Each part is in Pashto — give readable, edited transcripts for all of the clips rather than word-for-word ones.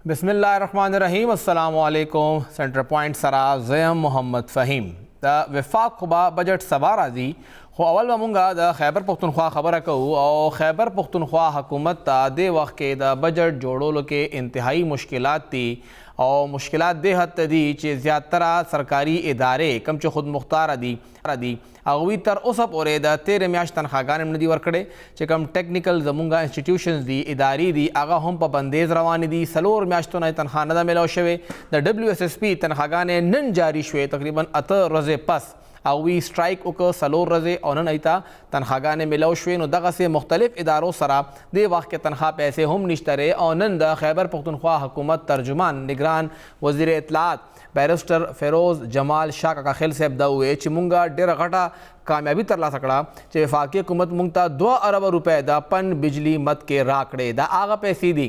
बिस्मिल्लाहिर्रहमानिर्रहीम। अस्सलामुअलैकुम। Centre point सरा ज़यम मोहम्मद फ़हीम द वफाक खुबा बजट सभा राजी खो अवल वमुंगा द खैबर पख्तूनख्वा खबर कहू और खैबर पख्तूनख्वा हुकूमत ता दे वक्त के द बजट जोड़ोल के इंतहाई मुश्किलात थी और मुश्किलात दे हद दी चे ज़्यादा सरकारी इदारे कम चे खुद मुख्तार दी अगवी तर उस पोरे द 13 म्याश तनख्वागान नदी वर्कड़े चे कम टेक्निकल जमुंगा इंस्टीट्यूशंस दी इदारी दी आगा हम पाबंदेज रवानी दी सलोर म्याश तो नए तनख्वाह नदा मिलो शवे द WSSP तनख्वागान नन जारी शुए तकरीबन अत रजे पस अवी स्ट्राइक उक सलोर रजे और नन अता तनख्वागान मिलो शुए नो दगा से मुख्तलिफ इदारों सरा दे वाक़ के तनख्वाह पैसे हम निश्तरे और नन द खैबर पख्तूनख्वा हुकूमत तर्जुमान निगरान वज़ीर इत्तलात बैरिस्टर फ़िरोज़ जमाल शाह का खेल से हुए चिमुंगा डेर घटा कामयाबी तरला सकड़ा चे वफाकी हुकूमत मुंगता 2 अरब रुपए दा पन बिजली मत के राकड़े दा आगा पैसी दी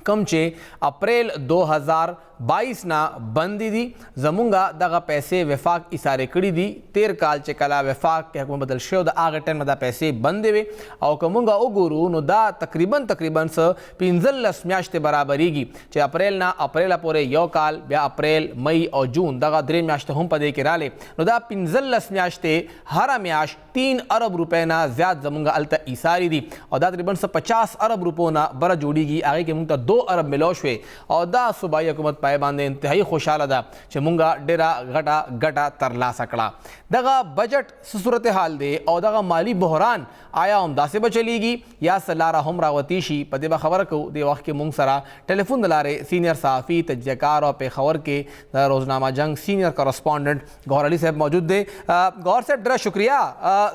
कम चे अप्रैल 2022 ना बंदी दी जमुंगा दगा पैसे वफाक इसारे कड़ी दी 13 काल चे कला वफाक के हुकूमत बदल शो दा आगे टेन मदा पैसे बंदे वे और कमुंगा उगुरु नो दा तकरीबन स 15 म्याश्ते बराबरीगी चे अप्रैल ना अप्रैल पोरे यो काल ब्या अप्रैल मई और जून दगा 3 म्याश्ते हम पदे के राले नो दा 15 म्याश्ते हर म्याश 3 अरब रुपए ना ज्यादा जमुंगा अलता इसारी दी और दा तकरीबन 50 अरब रुपो ना बरा जोड़ीगी आगे के मुंगता 2 अरब मिलोश हुए और दा सूबाई हुकूमत पाए बांधे इंतहाई खुशहाल दा चमुंगा डेरा गटा गटा तरला सकड़ा दगा बजट सूरत हाल दे और दगा माली बहरान आया उमदा से बचलीगी या सलारा हम रावतीशी पदेबा खबर को दे वक्त के मुंग सरा टेलीफोन दलारे सीनियर सहाफ़ी तज्ज़ियाकार और पेशावर के रोज़नामा जंग सीनियर करस्पॉन्डेंट गौर अली साहब मौजूद दे। गौर साहब डेरा शुक्रिया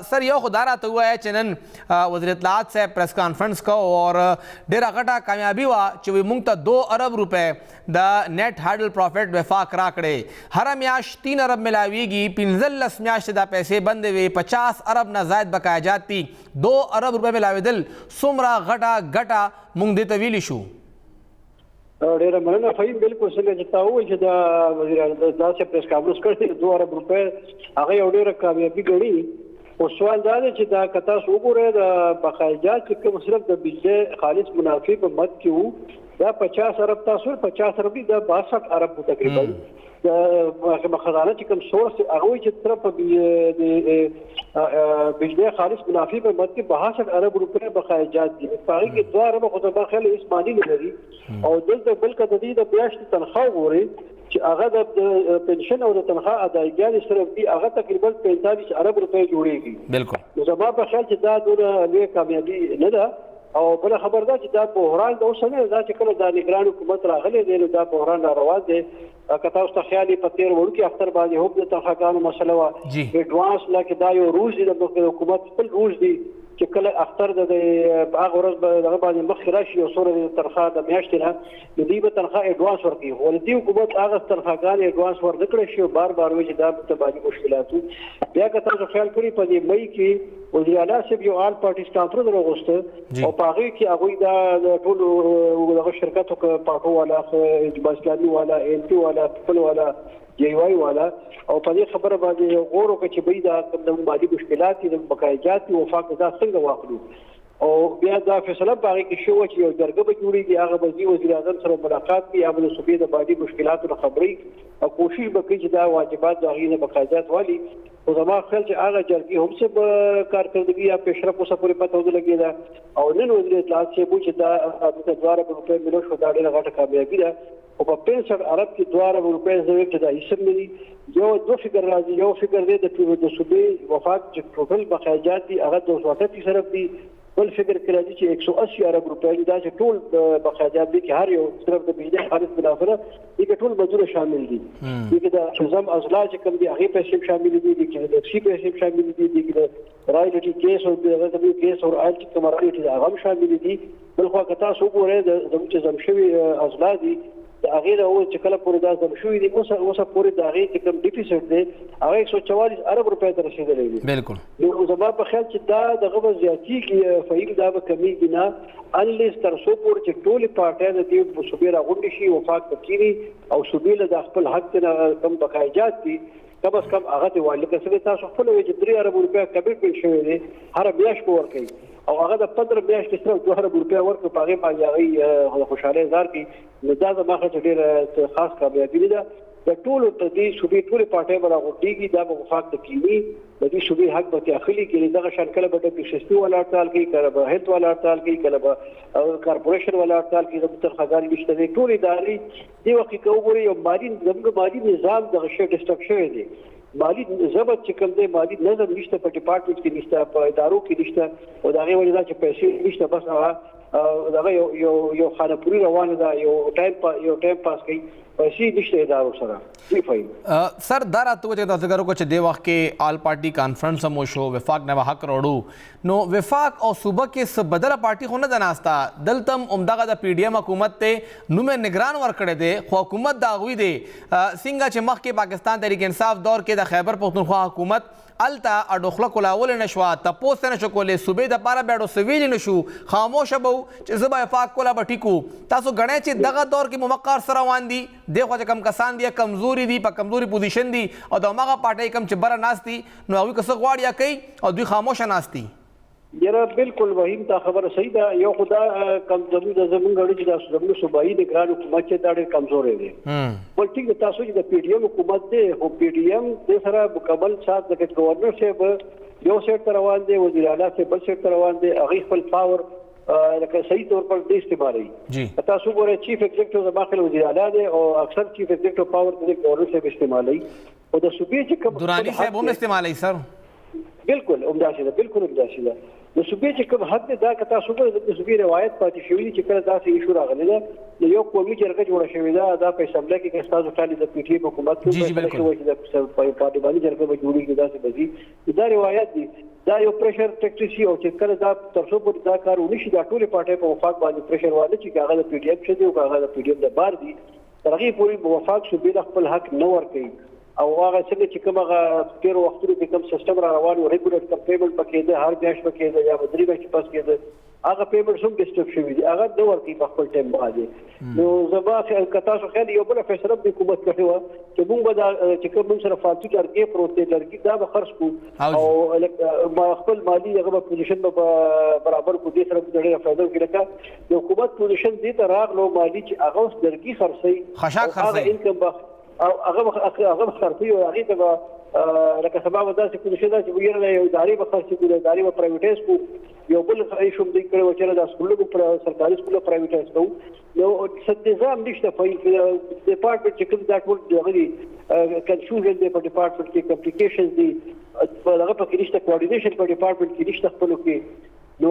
सर यो खुदारा तो हुआ है चनन वज़ीर इत्तलात से प्रेस कॉन्फ्रेंस को और डेरा गटा कामयाबी हुआ चुवी मुंगता 2 अरब रुपए द नेट हार्डल प्रॉफिट वफाक राकड़े हर म्याश 3 अरब मिलावीगी 15 म्याश दा पैसे बंदे वे 50 अरब ना जायद बकाया जाती 2 अरब रुपए मिलावे दिल सुमरा गटा गटा मुंग दे तवील इशू डेरा मनना फहीम बिल्कुल संगे जिता हुआ कि दा वज़ीर इत्तलात से प्रेस कॉन्फ्रेंस करते 2 अरब रुपए आगे और डेरा कामयाबी गड़ी और सवाल दा है कि दा कता सुगुरे दा बकाया कि सिर्फ द बिजली खालिस मुनाफी पे मत क्यों दा 50 अरब तासुर 50 अरब दा 62 अरब तकरीबन दा खजाना कम सोर्स अगवी की तरफ बिजली खालिस मुनाफी पे मत के 62 अरब रुपए बकाया जाती है बाकी के 2 अरब खुदा ख्याल इस मानी नहीं और दिल बल का तदीद ब्याश तनख्वाह हो रही कि अगर पेंशन और तनख्वाह अदायगी सिर्फ भी अगर तकरीबन 45 अरब रुपए जोड़ेगी बिल्कुल जमा पर ख्याल चिदा दूर कामयाबी न दा और बड़ा खबरदार चिदा बहरान दो सने दा चकल दा निगरान हुकूमत रागले दे दा बहरान नारवाज दे कता उस ख्याली पतेर वड़ की अख्तर बाजी हो दे तनख्वाह मसला एडवांस ला के दा यो रूज दी हुकूमत पर रूज दी चकल अख्तर दे बागरज बाजी मखराशी और सोरे तनख्वाह द म्याश्तना दी ब तनख्वाह एडवांस वर्की हो दी हुकूमत आग तनख्वाह एडवांस वर निकले शो बार वे दा तबाजी मुश्किलात या कता जो ख्याल करी पदी मई की वज़ीर आला से भी ऑल पार्टीज कॉन्फ्रेंस रोस्ट और पागी की अगुई दा टोल शिरकत पार्टो वाला इस्लामी वाला एमपी वाला पीपल वाला जेवाई वाला और पदी खबर बाजी गौर के बई दा माली मुश्किलात बकाया जाती वफाक दा संग वाकलू और बिया दा फैसला बागी की शो और जरगब जुड़ी की आगे बजी वज़ीर आज़म से मुलाकात की आमल सूबे दा बादी मुश्किलात और खबरी और कोशिश बकी दा वाजिबात दागी ने बकायदात वाली और जमा ख्याल से आगा जरगी हमसे कारकर्दगी या पेशरफ उस पूरे पता होने लगी था और नन वज़ीर इत्तलात से पूछे था 2 अरब रुपए मिलो शुदाड़े लगा कामयाबी था और 65 अरब की 2 अरब रुपए जरूर था इसम मिली जो 2 फिगर राजी जो फिगर दे तो सुबह वफाक जो टोटल बकाया जाती अगर 238 अरब दी बल फिगर कराची से 180 अरब रुपए दा से टोल बकाया जाती कि हर यो सिर्फ बिजली खालिस मुनाफरा ये टोल मजदूर शामिल दी ये दा निजाम अजला से कम दी आगे पैसे शामिल दी कि टैक्सी पैसे शामिल दी कि रॉयल्टी केस और तभी केस और आज की कमरालिटी आगम शामिल दी बल्कि कता सो को रे जमशवी अजला दी आगे वो चकला पूरे दा जमशवी दी उस पूरे दागे के कम डिफिसिट दे आगे 144 अरब रुपए तक रसीद लेगी बिल्कुल ये जमा पर ख्याल चिदा दगब ज्यादती की फहीम दा कमी बिना अनलेस तरसोपुर के टोल पार्टी दी सुबेरा गुंडशी वफाक तकीरी और सुबील दा खपल हक कम बकाया जाती कम अज कम आगत वाले कसरे तासो फल 3 अरब रुपए कमिटमेंट शवे हर ब्याश को वर कई او هغه د 15 میاشتې سره 2000 روپیا ورکړ په هغه باندې هغه خوشاله هزار کې نو دا زما خاطر ډېر خاص کامیابی ده د ټولو ته دې صوبې ټولې پارټۍ به راغونډېږي دا به وفاق ته کینی د دې صوبې حق به اخلي کې دغه شان کله به د پېشستي والا اړتال کوي کله به هیلث والا اړتال کوي کله به کارپوریشن والا اړتال کوي د ترخګان نشته دي ټول ادارې دی وخت کې وګوري یو مالی نظام دغه شی ډسټرب شوی دی مالی ضبط چې کوم دی مالی نظم نشته په ډپارټمنټ کې نشته په ادارو کې نشته او دا غي وجه چې پیسې نشته بس هغه یو خانه پوری روانه ده یو ټایم پاس کوي پیسې نشته ادارو سره دی فاین سر دا راته چې تاسو ګرو کو چې دی وخت کې آل پارټي کانفرنس هم شو وفاق نه حق وروړو نو وفاق او صوبه کې څه بدله پارټي خو نه د ناستا دلتم عمدغه د پی ډی ایم حکومت ته نومه نگران ور کړی دی خو حکومت دا غوي دی څنګه چې مخکې پاکستان تحریک انصاف دور کې د خیبر پختونخوا حکومت التا اډوخله کولاول نشوا تپوس نه شو کولې صوبې د پاره بیاړو سویل نشو خاموش بو چې زبا وفاق کولا بټیکو تاسو غنئ چې دغه دور کې موقر سره روان دي دغه چې کم کسان دي کمزوري دي په کمزوري پوزیشن دي او دغه پارټي کم چې بره ناشتي نو هغه کس غواړي کوي او دوی خاموش ناشتي یاره بالکل وحیم تا خبره صحیح ده یو خدا کم زمونږ غړي چې د زمونږ صوبایي د ګران حکومت چې دا ډېر کمزورې دي ول ټیک تاسو چې د پی ډی ایم حکومت دی او پی ډی ایم د سره مکمل سات د گورنر صاحب یو سیټ روان دی وزیر اعلی صاحب بل سیټ روان دی هغه خپل پاور لکه صحیح طور پر د استعمالي تاسو ګورئ چیف ایگزیکټیو د داخله وزیر اعلی دی او اکثر چیف ایگزیکټیو پاور د گورنر صاحب استعمالي او د صوبې چې کوم درانی صاحب هم استعمالي سر بالکل عمداشي ده بالکل عمداشي ده د صوبې چې کوم حد دا کته صوبې د صوبې روایت پاتې شوې چې کله داسې ایشو راغلی ده یو قومي جرګه جوړه شوې ده دا په اسمبلی کې تاسو ټالی د پی ټی ایم حکومت کې چې د پارټي باندې جرګه به جوړیږي داسې بزي دا روایت دي دا یو پریشر ټیکټیسي او چې کله دا ترڅو پر دا کار ونشي دا ټول پارټي په وفاق باندې پریشر واله چې هغه د پی ټی ایم شته او هغه د پی ټی ایم د بار دي ترغه پوری وفاق صوبې خپل حق نه ور کوي او هغه څنګه چې کومه تیر وختونو کې کوم سیستم را روان او ریګولر کم پیمنٹ پکې ده هر میاشت پکې ده یا بدري میاشت پاس کې ده هغه پیمنٹ هم ډیسټرب شوی دي هغه د ورکی په خپل ټیم باندې نو زما کتا سو خیر یو بل فیصله د حکومت کړی و چې موږ به چې کوم سره فالتو ټارګې پروت دی ټارګې دا به خرج کو او ما خپل مالی هغه پوزیشن به برابر کو دي سره د ډېر فائدہ کې لکه د حکومت پوزیشن دي ته راغلو مالی چې هغه اوس درګي خرڅي خشاک خرڅي انکم او هغه خرڅي او هغه ته لکه سبب داسې پوزیشن دا چې ویره یو ادارې به خرڅي کوي ادارې به پرایویټایز کو یو بل ایشوم دی کړو چې د سکولونو پر سرکاري سکولو پرایویټایز کوو نو ست نظام نشته په ډپارټمنټ چې کوم دا ټول دغه کنفیوژن دی په ډپارټمنټ کې کمپلیکیشنز دي په هغه په کې نشته کوارډینیشن په ډپارټمنټ کې نشته خپل کې نو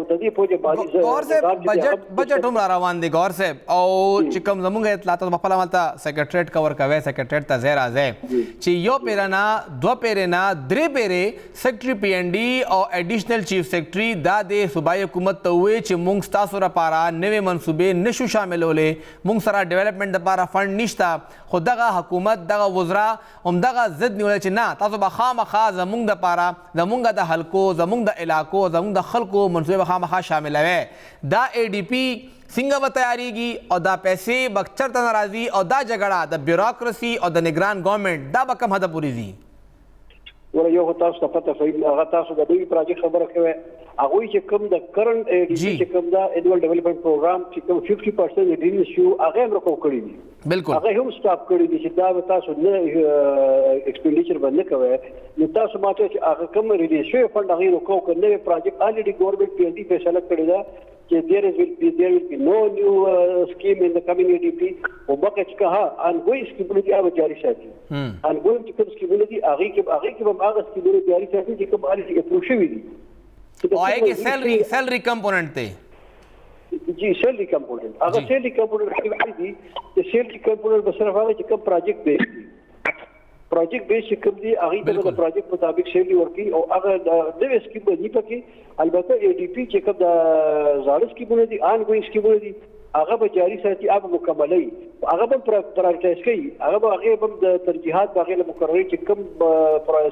د دې په باندې غور صاحب بجټ هم روان دي غور صاحب او چې کوم زموږ اطلاعات په خپل مالته سیکریټریټ کور کوي سیکریټریټ ته زیر راځي چې یو پیرانا دو پیرنا درې پیره سیکریټری پی ان ډي او اډیشنل چیف سیکریټری دا د صوبایي حکومت ته وی چې موږ تاسو لپاره نوې منصوبې نشو شاملولې موږ سره ډیولپمنٹ لپاره فند نشته خو دغه حکومت دغه وزرا هم دغه ضد نیول چې نه تاسو به خامخا زموږ لپاره زموږ د حلقو زموږ د علاقو زموږ د خلکو کو منصوبه خامخا شاملوي دا ای ډی پی څنګه به تیاریږي او دا پیسې به چرته ناراضي او دا جګړه د بیوروکراسي او د نگران ګورنمنت دا به کوم حد پورې ځي ور یو تاسو ته پته فهم هغه تاسو د دوی پروجیکټ خبره کوي هغه چې کوم د کرنٹ ای ډی پی چې کوم دا انوال ډیولپمنٹ پروګرام چې کوم 50% ډیل شو هغه هم راکو کړی دي بالکل هغه هم سټاپ کړی دي چې دا تاسو نه ایکسپینډیچر باندې کوي نو تاسو ماته چې هغه کوم ریلیز شوی فند هغه راکو کړي پروجیکټ الریډي ګورنمنت پی ډی فیصله کړی دا چې there will be no new scheme in the coming ADP او بقى چې ها انګوي سکیمونه دي هغه جاری ساتي انګوي چې کوم سکیمونه دي هغه کې به هغه سکیمونه جاری ساتي چې کوم اړ چې پروشي وي او هغه کې سیلری کمپوننت ته جی سیلری کمپوننت هغه سیلری کمپوننت دي چې سیلری کمپوننت به صرف هغه چې کوم پروجیکټ دی پروجیکټ بیس کوم دی هغه ته د پروجیکټ مطابق سیلری ورکي او هغه د نوې سکیم په دې پکې البته ای ډی پی چې کوم د زاړه سکیمونه دي آن ګوینګ سکیمونه دي هغه به جاری ساتي هغه مکملوي هغه به پرایورټایز کوي هغه به د ترجیحات هغه له مقرري چې کوم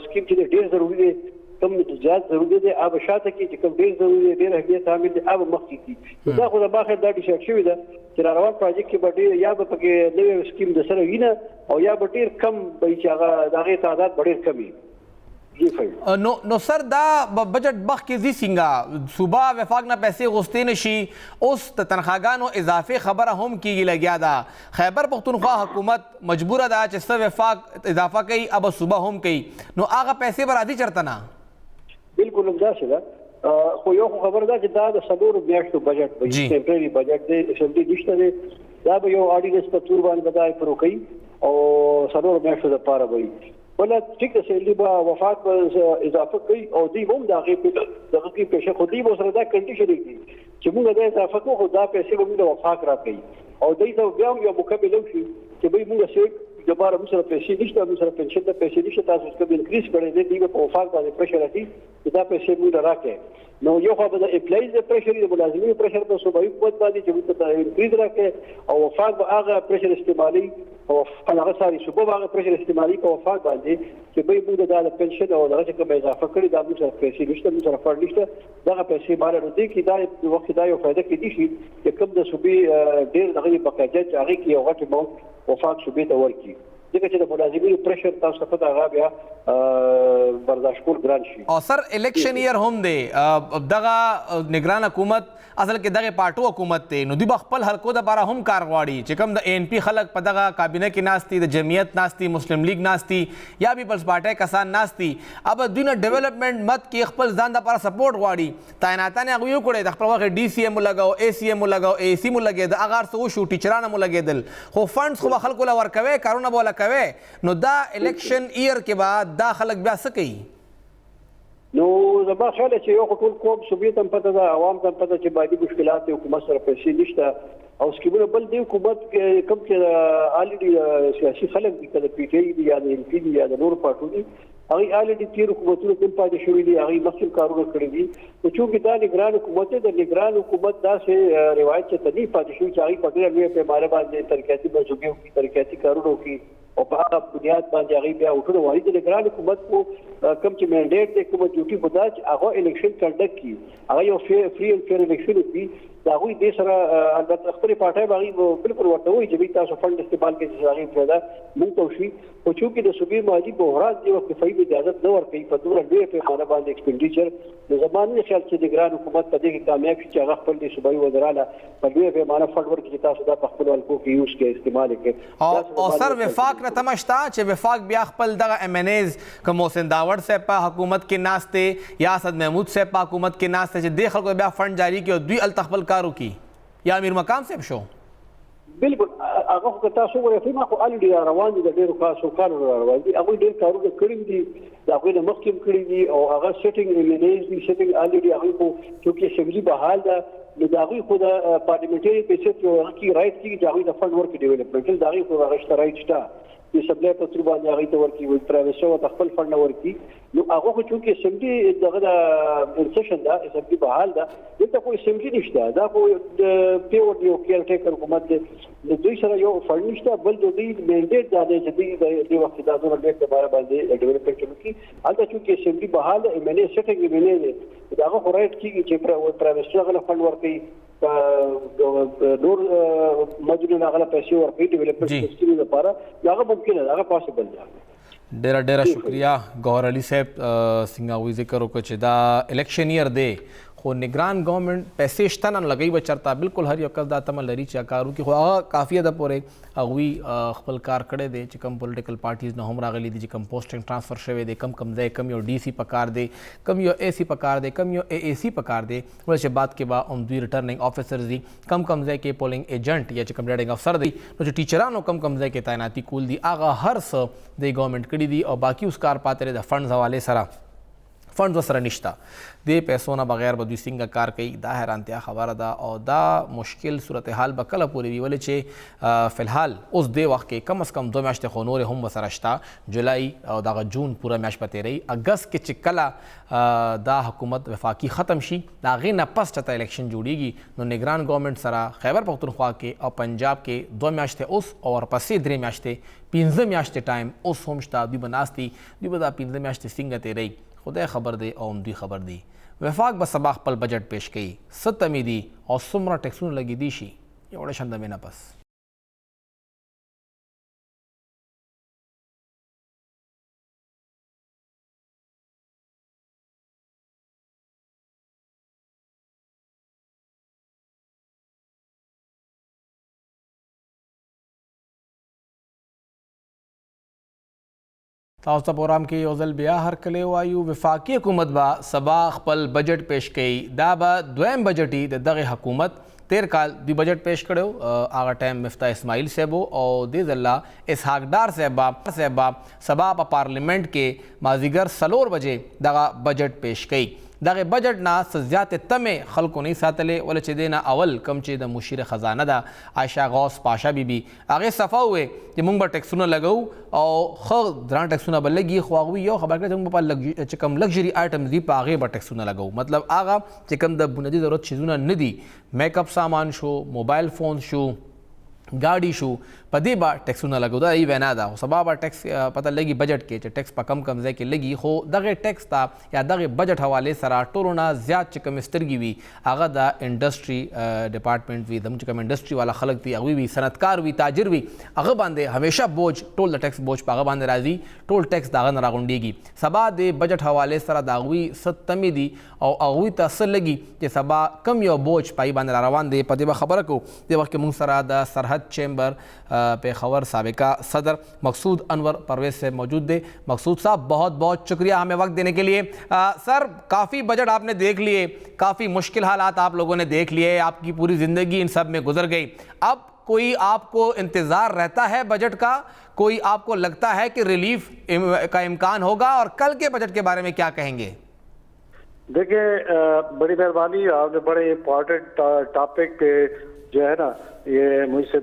سکیم چې ډېر ضروري دی کوم زیات ضروري دی هغه شاته کې چې کوم ډېر ضروري دی ډېر اهمیت حامل دی هغه مخکې کی دا خو د باخر دا ډیسایډ شوی ده چې روان پروجیکټ کې به ډېر یا به پکې نوې سکیم د سره وینه او یا به ډېر کم به چې هغه دغه تعداد ډېر کمی जी भाई नो सर दा बजट बख के जी सिंगा सुबह वफाक ना पैसे गुस्ते नशी उस तनख्वागान इजाफे खबर हम की लग्या दा खैबर पख्तूनख्वा हुकूमत मजबूर दा चिस्ता वफाक इजाफा कई अब सुबह हम कई नो आगा पैसे बरादी चरतना बिल्कुल हमदा से خو یو خبر ده چې دا د سلور میاشتو بجټ وي ټیمپرری بجټ دی اسمبلی نشته دی دا به یو اډیننس په تور باندې بدای پرو کوي او سلور میاشتو د پاره وي ولا ټیک ده چې لیبا وفات اضافه کوي او دی هم دا غي په دغه کې پېښه خو دی سره دا کنډیشن دي چې موږ د اضافه کوو دا پیسې به موږ وفات راکړي او دای ته بیا یو مکمل شي چې به موږ سره دوباره موږ سره پیسې نشته موږ سره پنشن ته پیسې نشته تاسو څه به انکریز کړی دی په وفات باندې پرشر راځي دا پیسې موږ راکړي نو یو خو د اپلایز پرشر د ملازمینو پرشر په صوبایي حکومت باندې چې موږ ته انکریز راکړي او وفات به هغه پرشر استعمالي او هغه ساري صوبه هغه پرشر استعمالي په وفات باندې چې به موږ د پنشن او دغه کوم اضافه کړی دا موږ سره پیسې نشته موږ سره فند نشته دغه پیسې مال نو دي کې دا وخت دا یو فائدہ کې دي چې کوم د صوبې ډېر دغه بقاجت هغه کې یو غټ مو وفات صوبې ته ورکی دغه چې د ملازمینو پرشر تاسو ته هغه بیا برداشت کول ګران شي او سر الیکشن ایئر هم دی دغه نگران حکومت اصل کې دغه پارټو حکومت ته نو دی خپل حلقو د بارا هم کار غواړي چې کوم د ان پی خلک په دغه کابینه کې ناشتي د جمعیت ناشتي مسلم لیگ ناشتي یا پیپلز پارټي کسان ناشتي اب دونه ډیولپمنٹ مت کې خپل ځان د لپاره سپورټ غواړي تعیناتانه هغه یو کړي د خپل وخت ډي سی ام لګاو اي سی ام لګاو اي سی م لګید اگر سو شو ټیچرانه م لګیدل خو فندز خو خلکو لا ورکوي کارونه بوله کوي نو دا الیکشن ایئر کې بعد دا خلک بیا څه کوي نو زما خیال چې یو ټول قوم صوبې ته پته ده عوام ته پته چې باندې مشکلات حکومت سره پیسې نشته او سکیمونه بل دی حکومت کې کم کې الریډي سیاسي خلک دي کله پی ټی دی یا د ام پی دی یا د نور پارټو دي هغه الریډي تیر حکومتونو کوم پاتې شوې دي هغه مخکې کارونه کړی دي او چې دا نگران حکومت د نگران حکومت دا سه روایت چې تدی پاتې شوې چې هغه په ډېر لوی پیمانه باندې ترقیاتي منځوبې او ترقیاتي کارونه کوي او په هغه بنیاد باندې هغه بیا وټونه وایي د نگران حکومت کو کم چې منډیټ دی کوم ډیوټي خدا چې هغه الیکشن کنډکټ کی هغه یو فری اند فیر الیکشن وي دا غوي د سره البته خپل پارټي باغی بالکل ورته وي چې تاسو فند استعمال کوي چې هغه پیدا مونږ ته شي او چې د صوبې مالی بحران دی وخت فایده اجازه نه ورکوي په دوره لوی پیمانه باندې ایکسپنډیچر د زمانه خیال چې د نگران حکومت په دې کې کامیاب شي چې هغه خپل د صوبایي وزراله په لوی پیمانه فند ورکړي چې تاسو دا په خپل ولکو کې یوز کې استعمال کړئ او سر وفاق نه تمشتا چې وفاق بیا خپل دغه ام ان ایز کوم محسن داوړ صاحب په حکومت کې ناشته یا اسد محمود صاحب په حکومت کې ناشته چې د خلکو بیا فند جاری کړي او دوی التخبل کارو کی یا امیر مقام صاحب شو بالکل هغه خو تاسو ورته ما خو الډي روان دي د ډیرو کارو روان دي هغه ډیر کارونه کړی دي دا غوښنه د مخکیم کړی دي او هغه سیټینګ ایمنیز دي سیټینګ الډي هغه کو چې شملي بحال ده نو دا غوښ خو د پارلیمنټري پیسې یو کی رائټ کی چې هغه د فند ورک ډیولپمنټ دا غوښ خو هغه رائټ شته د سبلې په تر باندې هغه ته ورکی وي پرایویسو او خپل فند ورکی نو هغه خو چې سمدي دغه د انسشن دا سمدي بحال ده دغه خو سمدي نشته دا خو د پیور یو کیر ټیکر حکومت د دوی سره یو فند نشته بل د دوی منډیټ دا دی چې د وخت دا زونه ډېر د بار باندې ډیولپمنٹ کوي البته چې سمدي بحال ایمنه سیټینګ ایمنه دا خو رائټ کیږي چې پرایویسو غل فند ورکی نور مجلس هغه پیسې ورکړي ډیولپمنٹ سیستم لپاره هغه ممکن ده هغه پاسبل ده ډیره شکریہ گوهر علي صاحب څنګه ذکر وکړ چې دا الیکشن ایئر دی خو نگران گورنمنٹ پیسې شته نه لګوي به چرته بالکل هر یو کس دا تمه لري چې کارو کې خو هغه کافي ده پورې هغوی خپل کار کړی دی چې کم پولیټیکل پارټیز نه هم راغلي دي چې کم پوسټینګ ټرانسفر شوی دی کم ځای کم یو ډي سی په کار دی کم یو اے سی په کار دی کم یو اے سی په کار دی ولې چې بعد کې به هم دوی ریټرننګ افیسرز دي کم ځای کې پولنګ ایجنټ یا چې کم ریډنګ افسر دی نو چې ټیچرانو کم ځای کې تعیناتي کول دي هغه هر څه د ګورنمنټ کړي دي او باقي اوس کار پاتې د فنډز حوالې سره فنډز ورسره نشته د پیسو نه بغیر به دوی څنګه کار کوي دا حیرانتیا خبره ده او دا مشکل صورتحال به کله پورې وي ولې چې فلحال اوس دې وخت کې کم از کم 2 میاشتې خو نورې هم ورسره شته جولای او دغه جون پوره میاشت به تېروي اګست کې چې کله دا حکومت وفاقي ختم شي د هغې نه پس چېرته الیکشن جوړیږي نو نگران ګورنمنټ سره خیبر پښتونخوا کې او پنجاب کې 2 میاشتې اوس او ورپسې 3 میاشتې 15 میاشتې ټایم اوس هم شته دوی به ناست دي دوی به دا 15 میاشتې څنګه تېروي خدای خبر دی او دوی خبر دی وفاق به سبا خپل بجټ پیش کوي څه تمې دي او څومره ټیکسونه لګېدی شي یو وړه شنده نه پس ताउसा प्रोग्राम की ओज़ल बिया हर कले वायु वफाकी हुकूमत बा सबा खपल बजट पेश कई दा बा द्वैम बजटी दगे हुकूमत तेर काल दी बजट पेश करो आगा टाइम मिफ्ता इस्माइल साहबो और दिल्ला इसहाकडार साहबा सबा पार्लियामेंट के माजीगर सलोर बजे दगा बजट पेश कई दगे बजट ना सज्जात तमे खलको नहीं सातले वाले चे देना अवल कम चे द मुशीर ख़जाना दा आयशा गौस पाशा बीबी आगे सफ़ा हुए कि मुंग बर टैक्सुना लगाऊ और ख द्रान टैक्सुना बल्लगी ख्वागवी यो खबर के तुम पर चिकम लग्जरी आइटम दी पागे बर टैक्सुना लगाऊ मतलब आगा चिकम द बुनियादी ज़रूरत चीज़ुना नदी मेकअप सामान शो मोबाइल फ़ोन शो गाड़ी शू पदी बा टैक्स न लगो दा वेना दा सबा बा टैक्स पता लगी बजट के टैक्स पर कम कम के लगी हो दगे टैक्स था या दगे बजट हवाले सरा टोरोना ज़्यादा चिकम इस्तरगी भी आगा दा इंडस्ट्री डिपार्टमेंट भी दम चिकम इंडस्ट्री वाला खलक थी अगवी भी सनतकार भी ताजिर भी अग बांधे हमेशा बोझ टोल द टैक्स बोझ पागा बांधे राजी टोल टैक्स दागा नागुंडीगी सबा दे बजट हवाले सरा दागवी सत्तमी दी और अगवी तसल लगी कि सबा कम यो बोझ पाई बांधे रवान दे पदे खबर को दे वक्त मुंग सरा दा सरहद चैम्बर पे खबर साबिका सदर मकसूद अनवर परवेज से मौजूद दे। मकसूद साहब बहुत बहुत शुक्रिया हमें वक्त देने के लिए। सर काफ़ी बजट आपने देख लिए, काफ़ी मुश्किल हालात आप लोगों ने देख लिए, आपकी पूरी ज़िंदगी इन सब में गुजर गई। अब कोई आपको इंतज़ार रहता है बजट का, कोई आपको लगता है कि रिलीफ का इम्कान होगा, और कल के बजट के बारे में क्या कहेंगे? देखिए, बड़ी मेहरबानी, आपने बड़े इम्पोर्टेंट टॉपिक पे जो है ना ये मुझे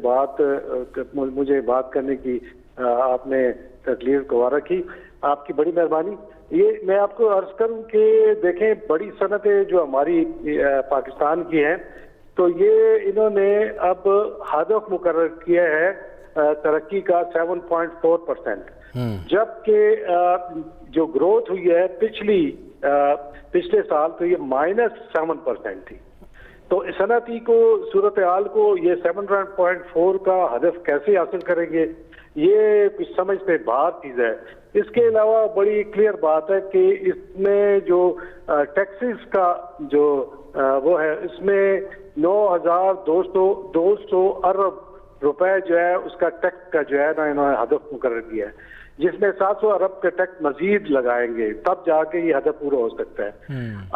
बात करने की आपने तकलीफ गवारा की, आपकी बड़ी मेहरबानी। ये मैं आपको अर्ज करूं कि देखें, बड़ी सनतें जो हमारी पाकिस्तान की हैं, तो ये इन्होंने अब हदफ मुकर्रर किया है तरक्की का 7.4%, जबकि जो ग्रोथ हुई है पिछले साल तो ये -7% थी। तो सनती को सूरत हाल को ये 7.4 का हदफ कैसे हासिल करेंगे, ये कुछ समझ पे बाहर चीज है। इसके अलावा बड़ी क्लियर बात है कि इसमें जो टैक्सेस का जो वो है, इसमें 9,200 अरब रुपए जो है उसका टैक्स का जो है ना इन्होंने हदफ मुकर्रर किया है, जिसमें 700 अरब के टैक्स मजीद लगाएंगे, तब जाके ये हदफ पूरा हो सकता है।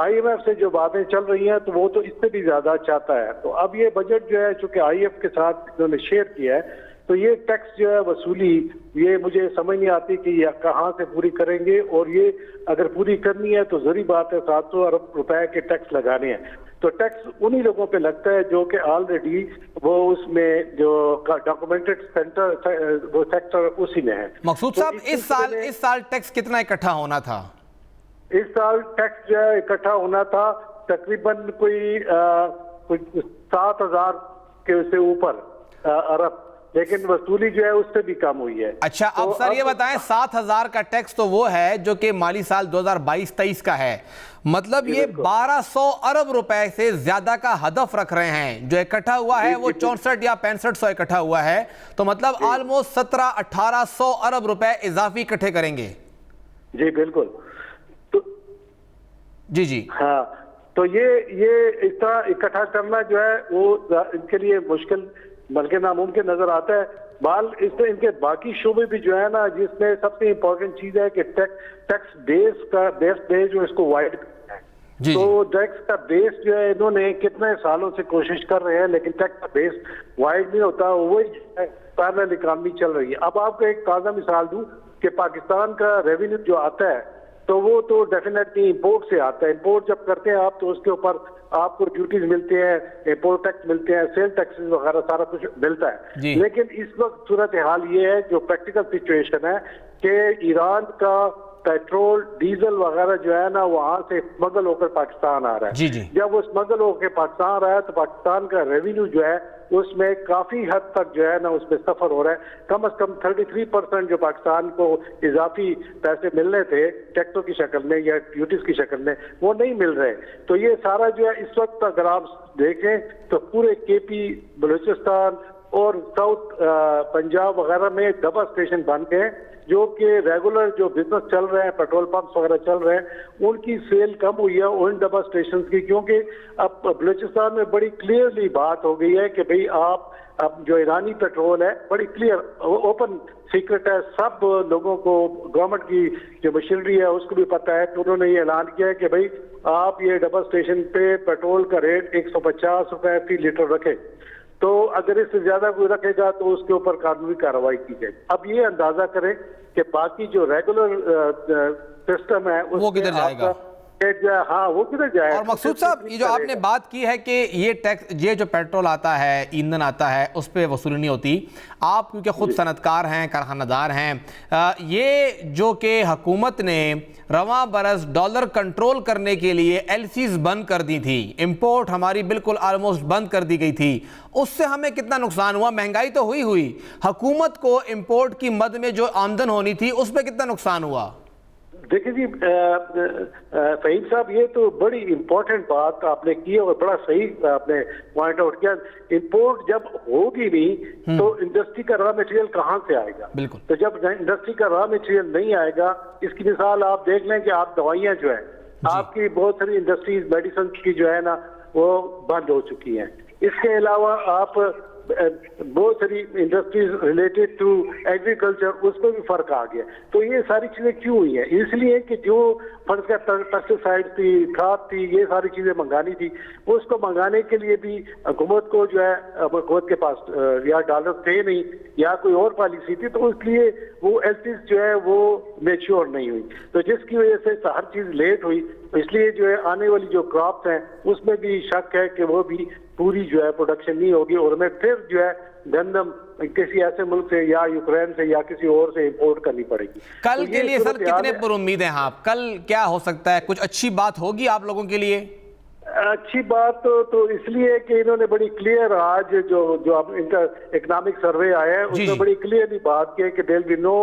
IMF से जो बातें चल रही हैं तो वो तो इससे भी ज्यादा चाहता है। तो अब ये बजट जो है चूंकि IMF के साथ इन्होंने शेयर किया है, तो ये टैक्स जो है वसूली, ये मुझे समझ नहीं आती कि ये कहाँ से पूरी करेंगे, और ये अगर पूरी करनी है तो जरूरी बात है 700 अरब रुपए के टैक्स लगाने हैं। तो टैक्स उन्हीं लोगों पे लगता है जो कि ऑलरेडी वो उसमें जो डॉक्यूमेंटेड सेक्टर उसी में है। मकसूद साहब, इस साल टैक्स कितना इकट्ठा होना था? इस साल टैक्स जो है इकट्ठा होना था तकरीबन कोई 7,000 के से ऊपर अरब, लेकिन वसूली जो है उससे भी कम हुई है। अच्छा, तो अब सर ये बताएं, 7,000 का टैक्स तो वो है जो कि माली साल 2022-23 का है, मतलब ये 1200 अरब रुपए से ज्यादा का हदफ रख रहे हैं। जो इकट्ठा हुआ है वो 64 या 6500 इकट्ठा हुआ है, तो मतलब ऑलमोस्ट 1700-1800 अरब रुपए इजाफी इकट्ठे करेंगे। जी बिल्कुल। तो जी हाँ, तो ये इस तरह इकट्ठा करना जो है वो इनके लिए मुश्किल बल्कि नामुमकिन नजर आता है। इसमें इनके बाकी शोबे भी जो है ना, जिसमें सबसे इम्पोर्टेंट चीज है कि टैक्स बेस जो इसको वाइड करना है। तो टैक्स का बेस जो है इन्होंने कितने सालों से कोशिश कर रहे हैं, लेकिन टैक्स का बेस वाइड नहीं होता, वही पैरेलल इकॉनमी चल रही है। अब आपको एक ताजा मिसाल दूं कि पाकिस्तान का रेवेन्यू जो आता है तो वो तो डेफिनेटली इंपोर्ट से आता है। इंपोर्ट जब करते हैं आप तो उसके ऊपर आपको ड्यूटीज मिलते हैं, इंपोर्ट टैक्स मिलते हैं, सेल टैक्सेस वगैरह सारा कुछ मिलता है। लेकिन इस वक्त सूरत हाल ये है, जो प्रैक्टिकल सिचुएशन है, कि ईरान का पेट्रोल डीजल वगैरह जो है ना वहां से स्मगल होकर पाकिस्तान आ रहा है। जब वो स्मगल होकर पाकिस्तान आ रहा है तो पाकिस्तान का रेवेन्यू जो है उसमें काफी हद तक जो है ना उसमें सफर हो रहा है। कम से कम 33% जो पाकिस्तान को इजाफी पैसे मिलने थे टैक्सों की शक्ल में या ड्यूटीज की शक्ल में, वो नहीं मिल रहे। तो ये सारा जो है इस वक्त अगर आप देखें तो पूरे KP, बलूचिस्तान और साउथ पंजाब वगैरह में डबल स्टेशन बन गए, जो कि रेगुलर जो बिजनेस चल रहे हैं, पेट्रोल पंप्स वगैरह चल रहे हैं, उनकी सेल कम हुई है उन डबल स्टेशन की, क्योंकि अब बलूचिस्तान में बड़ी क्लियरली बात हो गई है कि भाई आप अब जो ईरानी पेट्रोल है बड़ी क्लियर ओपन सीक्रेट है, सब लोगों को, गवर्नमेंट की जो मशीनरी है उसको भी पता है। तो उन्होंने ये ऐलान किया है कि भाई आप ये डबल स्टेशन पे पेट्रोल का रेट 150 रुपए फी लीटर रखें, तो अगर इससे ज्यादा कोई रखेगा तो उसके ऊपर कानूनी कार्रवाई की जाएगी। अब ये अंदाजा करें कि बाकी जो रेगुलर सिस्टम है वो किधर जाएगा? हाँ, वो किधर जाएगा? और मकसूद साहब, ये जो आपने बात की है कि ये टैक्स, ये जो पेट्रोल आता है, ईंधन आता है, उस पर वसूली नहीं होती, आप क्योंकि खुद सनतकार हैं, कारखानादार हैं, ये जो कि हुकूमत ने रवां बरस डॉलर कंट्रोल करने के लिए एलसीज बंद कर दी थी, इंपोर्ट हमारी बिल्कुल ऑलमोस्ट बंद कर दी गई थी, उससे हमें कितना नुकसान हुआ? महंगाई तो हुई, हुकूमत को इंपोर्ट की मद में जो आमदन होनी थी उस पर कितना नुकसान हुआ? देखिए जी फहीम साहब, ये तो बड़ी इंपॉर्टेंट बात आपने की और बड़ा सही आपने पॉइंट आउट किया। इंपोर्ट जब होगी नहीं तो इंडस्ट्री का रॉ मटेरियल कहाँ से आएगा? बिल्कुल। तो जब इंडस्ट्री का रॉ मटेरियल नहीं आएगा, इसकी मिसाल आप देख लें कि आप दवाइयाँ जो है, आपकी बहुत सारी इंडस्ट्रीज मेडिसिन की जो है ना वो बंद हो चुकी हैं। इसके अलावा आप बहुत सारी इंडस्ट्रीज रिलेटेड टू एग्रीकल्चर, उस पर भी फर्क आ गया। तो ये सारी चीजें क्यों हुई हैं? इसलिए कि जो फर्ज का पेस्टिसाइड थी, खाद थी, ये सारी चीजें मंगानी थी, उसको मंगाने के लिए भी हुकूमत को जो है, हुकूमत के पास या डॉलर थे नहीं या कोई और पॉलिसी थी, तो इसलिए वो एलसीज जो है वो मेच्योर नहीं हुई, तो जिसकी वजह से हर चीज लेट हुई। इसलिए जो है आने वाली जो क्रॉप्स हैं उसमें भी शक है कि वो भी पूरी जो है प्रोडक्शन नहीं होगी और हमें फिर जो है गंदम किसी ऐसे मुल्क से या यूक्रेन से या किसी और से इंपोर्ट करनी पड़ेगी। कल के लिए सर कितने पर उम्मीद हैं आप? कल क्या हो सकता है? कुछ अच्छी बात होगी आप लोगों के लिए? अच्छी बात तो इसलिए कि इन्होंने बड़ी क्लियर आज जो अब इनका इकोनॉमिक सर्वे आया है उसमें बड़ी क्लियरली बात की है कि there will be no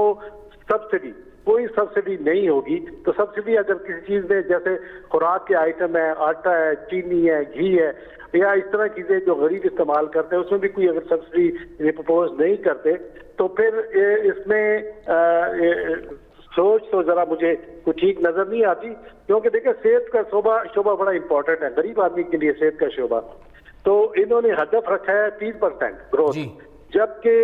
subsidy, कोई सब्सिडी नहीं होगी। तो सब्सिडी अगर किसी चीज में, जैसे खुराक के आइटम है, आटा है, चीनी है, घी है, या इस तरह चीजें जो गरीब इस्तेमाल करते हैं, उसमें भी कोई अगर सब्सिडी प्रपोज नहीं करते तो फिर इसमें सोच तो जरा मुझे कुछ ठीक नजर नहीं आती। क्योंकि देखिए सेहत का शोबा बड़ा इंपॉर्टेंट है गरीब आदमी के लिए, सेहत का शोबा। तो इन्होंने हदफ रखा है 30% ग्रोथ, जबकि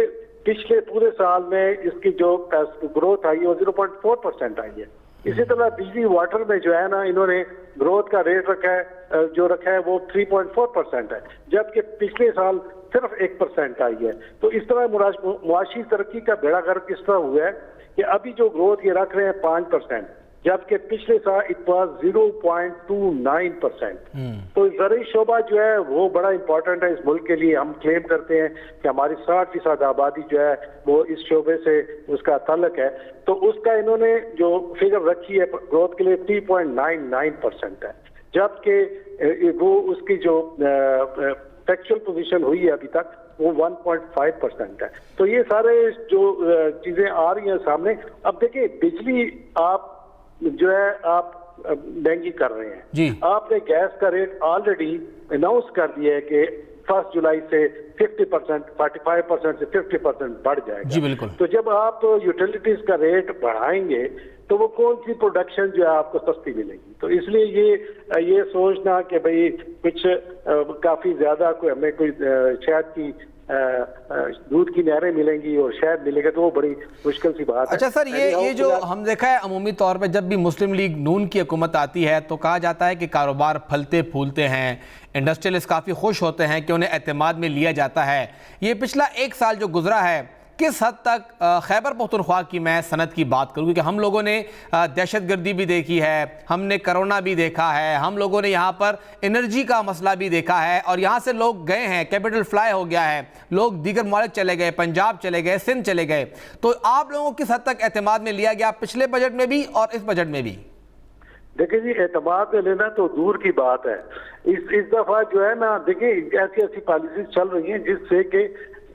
पिछले पूरे साल में इसकी जो ग्रोथ आई है वो 0.4% आई है। इसी तरह बिजली वाटर में जो है ना, इन्होंने ग्रोथ का रेट रखा है वो 3.4% है, जबकि पिछले साल सिर्फ 1% आई है। तो इस तरह मुआशी तरक्की का बेड़ा गर्क किस तरह हुआ है कि अभी जो ग्रोथ ये रख रहे हैं 5%, जबकि पिछले साल इट वाज 0.29%। तो ज़रूरी शोबा जो है वो बड़ा इंपॉर्टेंट है इस मुल्क के लिए। हम क्लेम करते हैं कि हमारी 60% आबादी जो है वो इस शोबे से उसका ताल्लुक है। तो उसका इन्होंने जो फिगर रखी है ग्रोथ के लिए 3.99% है, जबकि वो उसकी जो फैक्चुअल पोजीशन हुई है अभी तक वो 1.5% है। तो ये सारे जो चीजें आ रही हैं सामने। अब देखिए बिजली आप जो है आप महंगी कर रहे हैं जी। आपने गैस का रेट ऑलरेडी अनाउंस कर दिया है कि 1 जुलाई से 50%, 45% से 50% बढ़ जाएगा। जी बिल्कुल। तो जब आप यूटिलिटीज का रेट बढ़ाएंगे तो वो कौन सी प्रोडक्शन जो है आपको सस्ती मिलेगी? तो इसलिए ये सोचना कि भाई कुछ काफी ज्यादा हमें कोई शहद की दूध की नहरें मिलेंगी और शहद मिलेगा, तो वो बड़ी मुश्किल सी बात है। अच्छा सर, ये जो हम देखा है अमूमी तौर पे जब भी मुस्लिम लीग नून की हुकूमत आती है तो कहा जाता है कि कारोबार फलते फूलते हैं, इंडस्ट्रियलिस्ट काफ़ी खुश होते हैं कि उन्हें एतमाद में लिया जाता है। ये पिछला 1 साल जो गुजरा है, किस हद तक खैबर पख्तूनख्वा की मैं सनत की बात करूँ, क्योंकि हम लोगों ने दहशतगर्दी भी देखी है, हमने कोरोना भी देखा है, हम लोगों ने यहाँ पर एनर्जी का मसला भी देखा है, और यहाँ से लोग गए हैं, कैपिटल फ्लाई हो गया है, लोग दीगर मुल्क चले गए, पंजाब चले गए, सिंध चले गए। तो आप लोगों को किस हद तक एतमाद में लिया गया पिछले बजट में भी और इस बजट में भी? देखिए जी, एतमाद में लेना तो दूर की बात है। इस दफा जो है ना, देखिए ऐसी पॉलिसीज चल रही हैं जिससे कि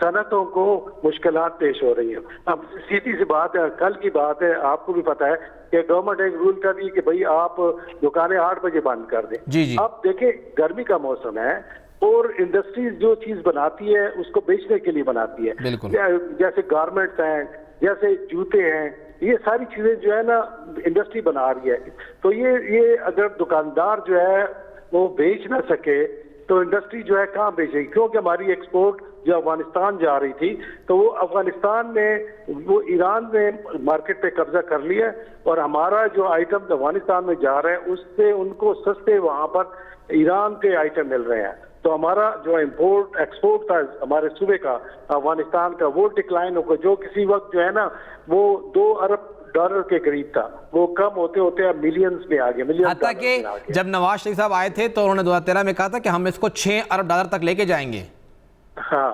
सनतों को मुश्किलात पेश हो रही हैं। अब सीधी सी बात है, कल की बात है, आपको भी पता है कि गवर्नमेंट एक रूल कर दी कि भाई आप दुकानें 8 बजे बंद कर दें। जी जी। अब देखिए गर्मी का मौसम है और इंडस्ट्रीज जो चीज बनाती है उसको बेचने के लिए बनाती है। बिल्कुल। जैसे गारमेंट्स हैं, जैसे जूते हैं, ये सारी चीजें जो है ना इंडस्ट्री बना रही है। तो ये अगर दुकानदार जो है वो बेच ना सके तो इंडस्ट्री जो है कहाँ बेचेगी, क्योंकि हमारी एक्सपोर्ट जो अफगानिस्तान जा रही थी तो वो अफगानिस्तान ने वो ईरान ने मार्केट पे कब्जा कर लिया और हमारा जो आइटम अफगानिस्तान में जा रहे हैं उससे उनको सस्ते वहां पर ईरान के आइटम मिल रहे हैं। तो हमारा जो इम्पोर्ट एक्सपोर्ट था हमारे सूबे का अफगानिस्तान का वो डिक्लाइन होगा, जो किसी वक्त जो है ना वो $2 अरब के करीब था, वो कम होते होते अब मिलियंस में आ गया। हत्ता कि जब नवाज शरीफ साहब आए थे तो उन्होंने 2013 में कहा था कि हम इसको $6 अरब तक लेके जाएंगे। हाँ,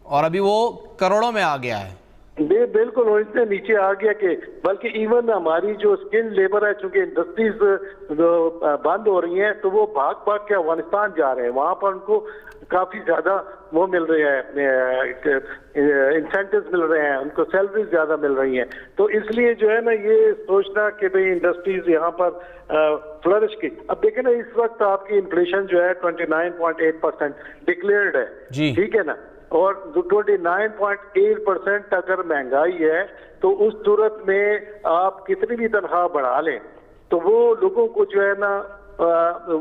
और अभी वो करोड़ों में आ गया है। बिल्कुल, और इतने नीचे आ गया कि बल्कि इवन हमारी जो स्किल्ड लेबर है, चूंकि इंडस्ट्रीज बंद हो रही हैं तो वो भाग भाग के अफगानिस्तान जा रहे हैं, वहां पर उनको काफी ज्यादा वो मिल रहे हैं, इंसेंटिव्स मिल रहे हैं, उनको सैलरीज ज्यादा मिल रही हैं। तो इसलिए जो है ना ये सोचना कि भाई इंडस्ट्रीज यहाँ पर फ्लरिश की। अब देखें ना इस वक्त आपकी इन्फ्लेशन जो है 29.8% डिक्लेयर्ड है, ठीक है ना, और 29.8% अगर महंगाई है तो उस सूरत में आप कितनी भी तनख्वाह बढ़ा लें तो वो लोगों को जो है ना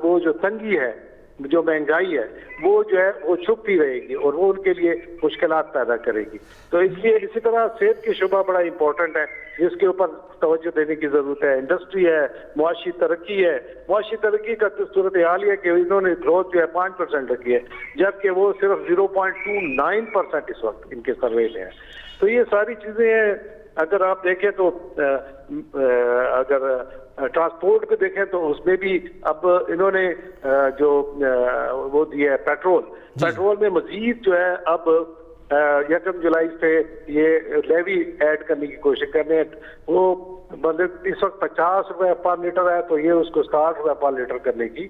वो जो तंगी है, जो महंगाई है वो जो है वो छुपती रहेगी और वो उनके लिए मुश्किलात पैदा करेगी। तो इसलिए इसी तरह सेहत की शुबा बड़ा इंपॉर्टेंट है जिसके ऊपर तवज्जो देने की जरूरत है। इंडस्ट्री है, मुआशी तरक्की है। मुआशी तरक्की का सूरत हाल है कि इन्होंने ग्रोथ जो है 5% रखी है, जबकि वो सिर्फ 0.29% इस वक्त इनके सर्वे में है। तो ये सारी चीजें हैं। अगर आप देखें तो अगर ट्रांसपोर्ट को देखें तो उसमें भी अब इन्होंने जो वो दिया है पेट्रोल में मजीद जो है अब 1 जुलाई से ये लेवी ऐड करने की कोशिश कर रहे हैं। वो मतलब इस वक्त 50 रुपए पर लीटर है तो ये उसको 60 रुपए पर लीटर करने की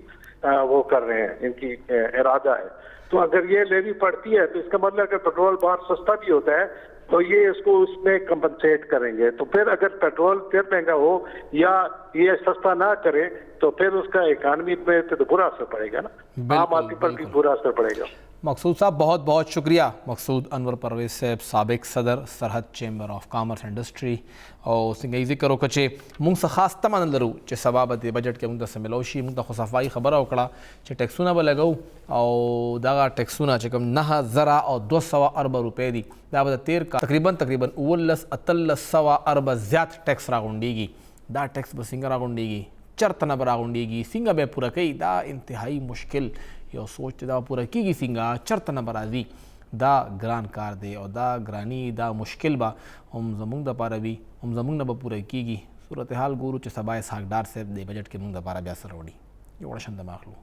वो कर रहे हैं, इनकी इरादा है। तो अगर ये लेवी पड़ती है तो इसका मतलब अगर पेट्रोल बाहर सस्ता भी होता है तो ये इसको उसमें कंपनसेट करेंगे। तो फिर अगर पेट्रोल फिर महंगा हो या ये सस्ता ना करे तो फिर उसका इकानमी पे तो बुरा असर पड़ेगा ना, आम आदमी पर भी बुरा असर पड़ेगा। मकसूद साहब बहुत बहुत शुक्रिया। मकसूद अनवर परवेज साहब, साबिक सदर सरहद चेंबर ऑफ कॉमर्स इंडस्ट्री और सिंगई जिक्र कचे मुंग से खास तमन लरू चे सबाबत बजट के मुंग से मिलोशी मुंग को सफाई खबर उकड़ा चे टैक्सूना ब लगऊ और दागा टैक्सूना चे कम 9,000 और 200 अरब रुपए दी दाबद तेर का तकरीबन 19,000 अरब ज्यादा टैक्स रागुंडीगी दा टैक्स बसिंग रागुंडीगी चरतना बरागुंडीगी सिंगा बे पूरा कई दा इंतहाई मुश्किल यो सोच दा पूरा की सिंगा चरतना बराजी दा ग्रान कार दे और दा ग्रानी दा मुश्किल बा हम जमुंग दा पारा भी हम जमुंग ना पूरा की सूरत हाल गुरु चे सबाए सागदार से दे बजट के मुंग दा पारा ब्यासर रोड़ी ये बड़ा शंद माखलू।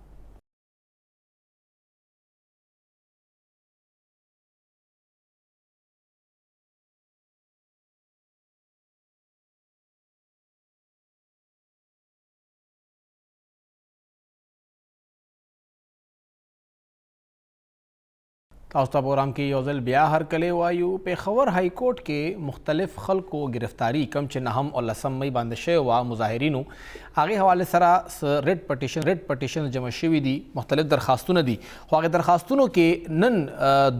ताउस्ता प्रोग्राम की योजल ब्या हर कले वायु पेखवर हाई कोर्ट के मुख्तलिफ खल को गिरफ्तारी कम च नहम और लसम मई बांदशे व मुजाहरीनों आगे हवाले सरा रेड पटिशन जमा शवी दी मुख्तलिफ दरखास्तों दी आगे दरखास्तों के नन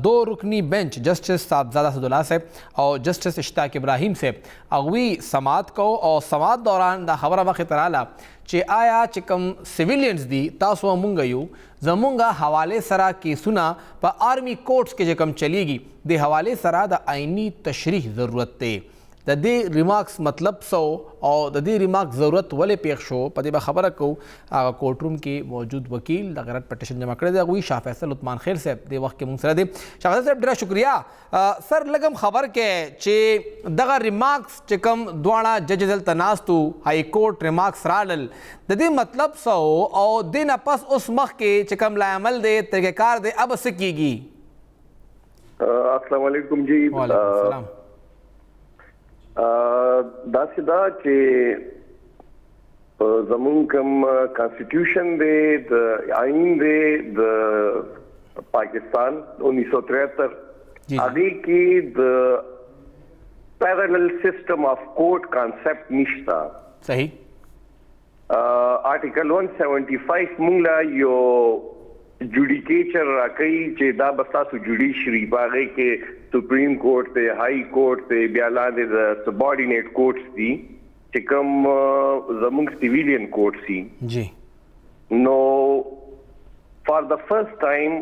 2 रुकनी बेंच जस्टिस साहबजादा सदुल्ला साहब और जस्टिस इश्ताक इब्राहिम से अगवी समात को और समात दौरान दा खबर वक़ तराला चे आया चिकम सिविलियंस दी तासो मुंगयू जमुंगा हवाले सरा के सुना पर आर्मी कोर्ट्स के जकम चलेगी दे हवाले सरा द आइनी तशरीह ज़रूरत ते द दे रिमार्क्स मतलब सो और द दे रिमार्क ज़रूरत वाले पेश हो पदे खबर को कोर्ट रूम के मौजूद वकील दगरत पटिशन जमा कर दे शाह फैसल उस्मान खैर से दे वक्त के मुंसरा दे शाह साहब डेरा शुक्रिया सर लगम खबर के चे दगा रिमार्क्स चिकम द्वाड़ा जज दल तनास्तु हाई कोर्ट रिमार्क्स राडल द दे मतलब सो और दिन आपस उस मख के चिकम लामल दे तरीक़ेकार दे अब सिकीगी। अस्सलाम वालेकुम जी। वालेकुम दासिदा के जमुन कम कॉन्स्टिट्यूशन दे द आइन दे द पाकिस्तान 1973 आगे की the parallel system of court concept निश्ता सही आर्टिकल 175 मुंगला यो جوډیکیچر راکړي چې دا بس تاسو جوډیشري باغې کې سپریم کورټ ته هاي کورټ ته بیا لاندې د سبارډینیټ کورټس دي چې کوم زموږ سیویلین کورټ سي جی نو فار د فرست ټایم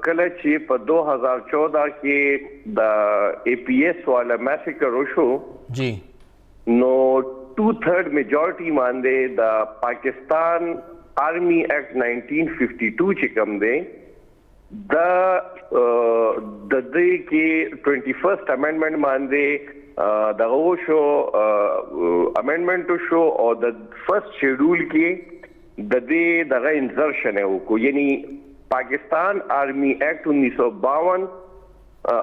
کله چې په 2014 کې د اے پی ایس والا میسیکر وشو جی نو 2/3 میجورټي باندې د پاکستان آرمی ایکٹ 1952 چې کوم دی د دې کې 21st امندمنت باندې دغه شو امندمنت شو او د فرست شیډول کې د دې دغه انسرشن وکړو یعنی پاکستان آرمی ایکٹ 1952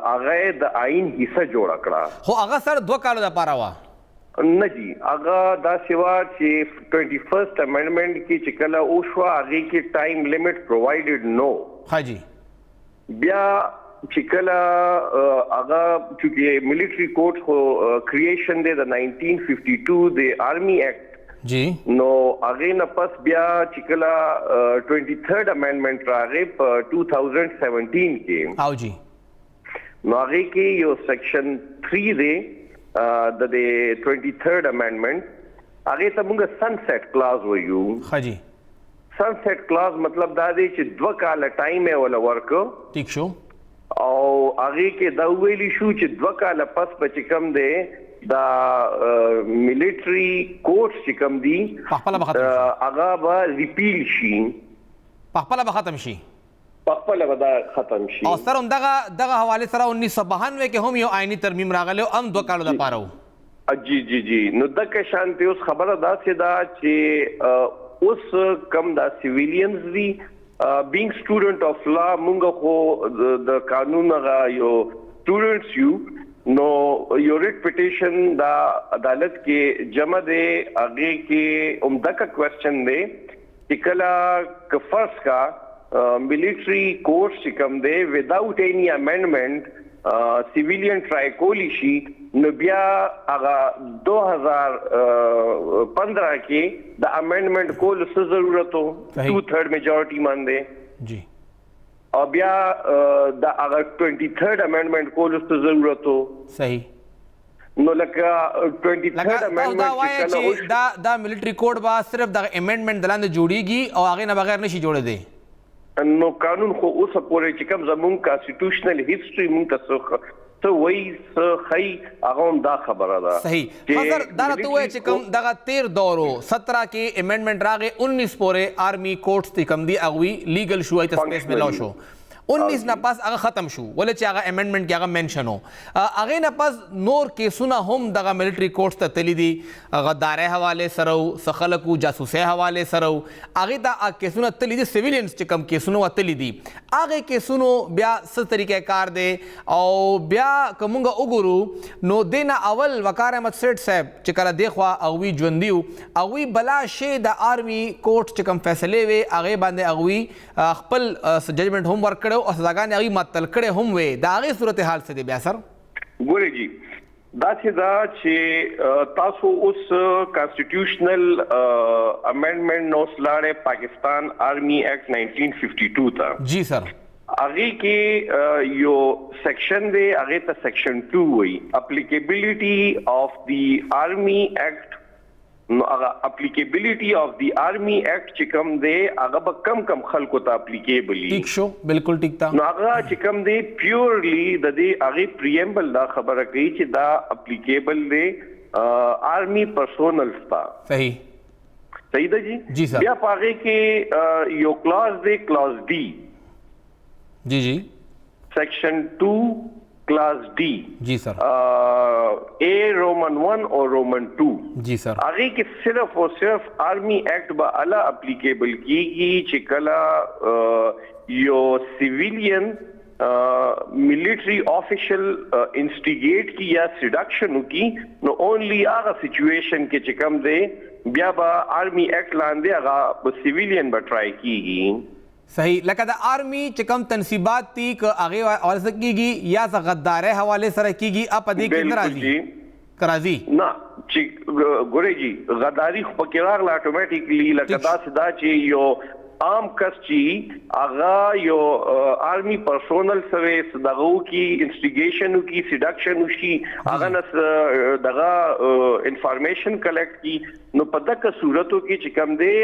هغه د آئین حصہ جوړ کړه خو هغه سره 2 کال د پاره وا نه جی هغه دا سیوا چې 21st امندمنت کې چې کله او شو هغه کې ټایم لیمټ پرووایډډ نو ها جی بیا چې کله هغه چې ملټری کورټ خو کریشن دی د 1952 د آرمی ایکٹ جی نو هغه نه پس بیا چې کله 23rd امندمنت راغی په 2017 کې او جی نو هغه کې یو سیکشن 3 دی د 23rd امندمنت هغه ته موږ سنسیټ کلاز وایو ها جی سنسیټ کلاز مطلب دا دی چې 2 کال ټایم یې ولا ورکو ٹھیک شو او هغه کې دا ویلی شو چې 2 کال پس په کم دی دا ملټری کورټ چې کم دی هغه به ریپیل شي پخپله به ختم شي پخپله به دا ختم شي او سره دغه حواله سره 1992 کې هم یو آئینی ترمیم راغلی هم 2 کالو د پاره و جی نو دغه شانتي اوس خبره دا چې دا چې اوس کم دا سیویلینز دي being student of law مونږ خو د قانون غا یو سټوډنټس یو نو یو ریټ پټیشن دا عدالت کې جمع دی هغه کې عمدہ کا کوېسچن دی چې کله فرض کا military courts چې کوم دی without any amendment civilian try کولی شي نو بیا هغه 2015 کې د amendment کول څه ضرورت وو 2/3 میجورټي باندې جی او بیا د هغه 23rd امندمنت کول څه ضرورت وو صحیح نو لکه 23rd امندمنت دا وایي چې دا ملټری کوډ با صرف د امندمنت دلاندې جوړیږي او هغه نه بغیر نشي جوړې دی نو قانون خو اوس پورې چې کوم زموږ کانسټیټیوشنل هیستوري موږ ته وایي څه خی هغه هم دا خبره ده صحیح حضر دا ته وایي چې کوم دغه 13 دورو 17 کې امندمنت راغی 19 پورې آرمی کورټس ته کم دی اغوی لیګل شو ایت سپیس ملو شو 19 نه پاس هغه ختم شو ولې چې هغه امندمنت کې هغه منشن هو هغه نه پاس نور کیسونه هم دغه ملټری کورټس ته تللی دي غدارۍ حواله سره سخلکو جاسوسۍ حواله سره هغه دا کیسونه تللی دي سیویلینز چې کم کیسونه وتلی دي هغه کیسونو بیا څه طریقې کار دی او بیا کومګه وګورو نو دینه اول وقار احمد سیټ صاحب چې کله دیخوا اووی ژوندیو اووی بلا شی د آرمی کورټ چې کم فیصله وي هغه باندې اووی خپل ججمنټ هم ورکړو او سزاګانې هغه متل کړي هم وي دا هغه صورتحال څه دی بیا سر ګوري جی دا چې تاسو اوس کانسټیټیوشنل امندمنت نو سلاړې پاکستان آرمی ایکٹ 1952 تا جی سر هغه کې یو سیکشن دی هغه ته سیکشن 2 وي اپلیکیبিলিټي اف دی آرمی ایکٹ نو هغه اپلیکیبিলিټي اف دی آرمی ایکٹ چې کوم دی هغه به کم خلکو ته اپلیکیبل ٹھیک شو بالکل ٹھیک تا نو هغه چې کوم دی پیورلی د دې هغه پریمبل دا خبره کوي چې دا اپلیکیبل دی آرمی پرسونلز تا صحیح ده جی سر بیا پاره کې یو کلاز دی کلاز ڈی جی سیکشن 2 کلاس ڈی جی سر اے رومن 1 اور رومن 2 جی سر هغه کې صرف او صرف آرمی ایکٹ به الا اپلیکیبل کیږي چې کله یو سیویلین ملټری افیشل انسټیګیټ کی یا سیډکشن کی نو اونلی هغه سچويشن کې چې کوم دی بیا به آرمی ایکٹ لاندې هغه سیویلین به ټرای کیږي صحیح لکه د آرمی چې کم تنصیبات تی که هغه حواله سره کیږي یا ز غدارۍ حواله سره کیږي اپ دې کې ناراضي کرازي نه چې ګورې جی غداری خو پکې راغله اتوماتیکلی لکه دا چې یو عام کس چې هغه یو آرمی پرسونل سره دغه کی انویسټیګیشن کی سیډکشن وشي هغه نس دغه انفارمیشن کلیکټ کی نو په دغه صورتو کې چې کوم دی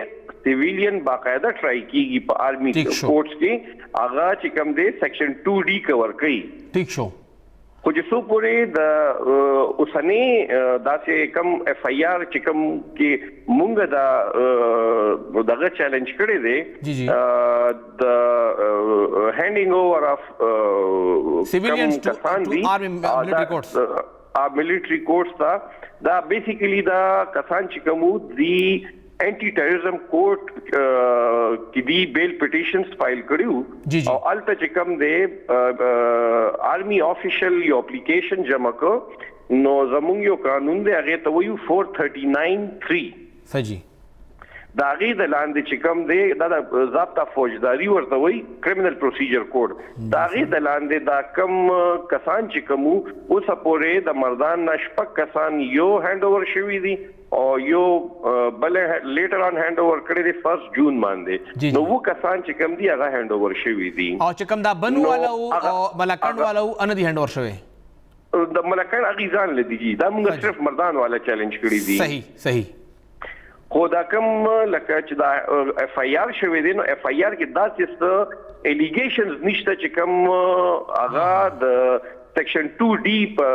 سیویلین باقاعده ټرای کیږي په آرمی کورټس کې هغه چې کوم دی سیکشن 2D کور کوي. ٹھیک شو. خو چې څو پورې د اوسنی داسې کم اف آی آر چې کوم کې مونږ دا دغه چیلنج کړی دی د هینډینګ اوور اف سیویلیانز ټو آرمی ملټری کورټس ملټری کورټس دا بیسیکلی دا کسان چې کوم دی اینٹی ټیرریزم کورټ کې دی بیل پټیشنز فایل کړیو او الته چې کوم دی آرمی افیشل یو اپلیکیشن جمع کو نو زموږ یو قانون دی هغه ته وایو 439(3). صحیح. دا غي د لاندې چې کوم دی دا ضابطه فوجداري ورته وایي کرمینل پروسیجر کوډ. دا غي د لاندې دا کم کسان چې کوم اوس پورې د مردان نشپک کسان یو هاند اوور شوی دي او یو بل لیټر آن هاند اوور کړی دی 1 جون باندې. نو وو کسان چې کوم دی هغه هاند اوور شوی دي او چې کوم دا بنو والا او ملکند والا ان دی هاند اوور شوی د ملکند اغیزان لدی دا موږ صرف مردان والا چیلنج کړی دي. صحیح. خو دا کوم لکه چې دا اف آی آر شوی دی نو اف آی آر کې داسې څه الیګیشنز نشته چې کوم هغه د سیکشن 2D په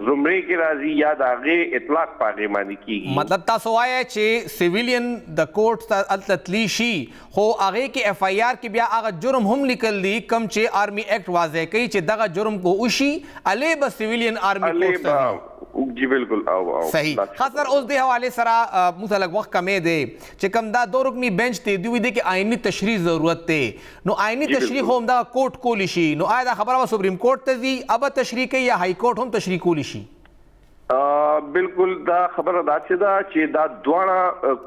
زمره کې راځي یا د هغه اطلاق پاغه باندې کیږي. مطلب تاسو وایي چې سیویلین د کورټ التتلی شي خو هغه کې اف آی آر کې بیا هغه جرم هم لیکل دي کم چې آرمی ایکټ واضح کوي چې دغه جرم کو وشي الی به سیویلین آرمی کورټ جی بالکل او صحیح. خاص کر اوس د حواله سره متعلق وخت کمې دی چې کوم دا دو رکنی بنچ ته دی وي کې آئینی تشریح ضرورت ته نو آئینی تشریح هم دا کورټ کولی شي نو آیا دا خبره و سپریم کورټ ته ځي اب تشریح کوي یا های کورټ هم تشریح کولی شي؟ بالکل دا خبره دا چې دا دواړه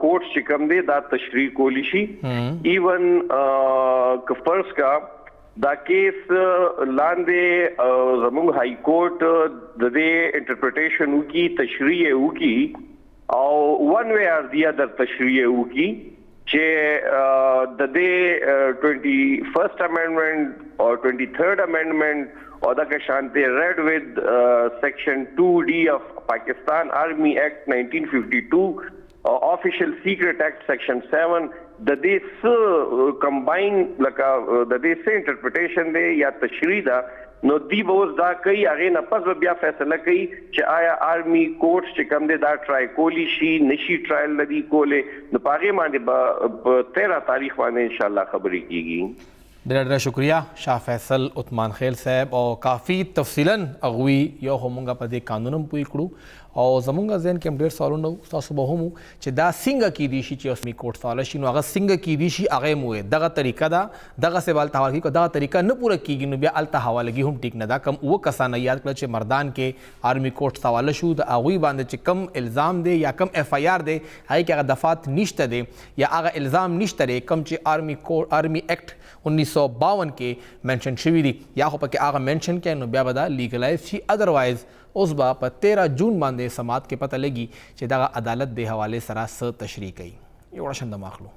کورټ چې کوم دی دا تشریح کولی شي. ایون فرض کا دا کیس لاندې زموږ های کورټ د دې انټرپریټیشن وکي تشریح وکي او ون وے اور دی ادر تشریح وکي چې د دې 21st امندمنٹ اور 23rd امندمنٹ اور دا که شانته ریڈ ود سیکشن 2D of پاکستان آرمی ایکٹ 1952 آفیشل سیکرٹ ایکٹ سیکشن 7 د دې څه کمباین لکه د دې څه انټرپریټیشن دی یا تشریح ده نو دی به اوس دا کوي هغې نه پس به بیا فیصله کوي چې آیا آرمی کورټس چې کوم دی دا ټرای کولی شي نشي ټرایل لدی کولی نو په هغې باندې به په 13 تاریخ باندې انشاءالله خبرې کیږي. ډېر شکریہ شاه فیصل عثمان خیل صاحب او کافی تفصیلا اغوی یو همونګه په دې قانون هم پوي کړو او زمونږ ذهن کې هم ډېر سوالونه تاسو به هم چې دا څنګه کیدی شي چې اوسمي کورټ سوال شي نو هغه څنګه کیدی شي هغه مو دغه طریقه دا دغه سوال ته حواله کی دغه طریقه نه پوره کیږي نو بیا الته حوالهګي هم ټیک نه دا کم و کسانه یاد کړ چې مردان کې آرمی کورټ سوال شو د اغوی باندې چې کم الزام دی یا کم اف آی آر دی هغه کې هغه دفعات نشته دی یا هغه الزام نشته دی کم چې آرمی ایکټ 1952 کې منشن شوی دی یا خو پکې هغه منشن کې نو بیا به دا لیګلایز شي ادروایز اوس به په 13 جون باندې سماعت کې پته لګي چې دغه عدالت د حوالې سره څه تشریح کوي. یو شند ماخلو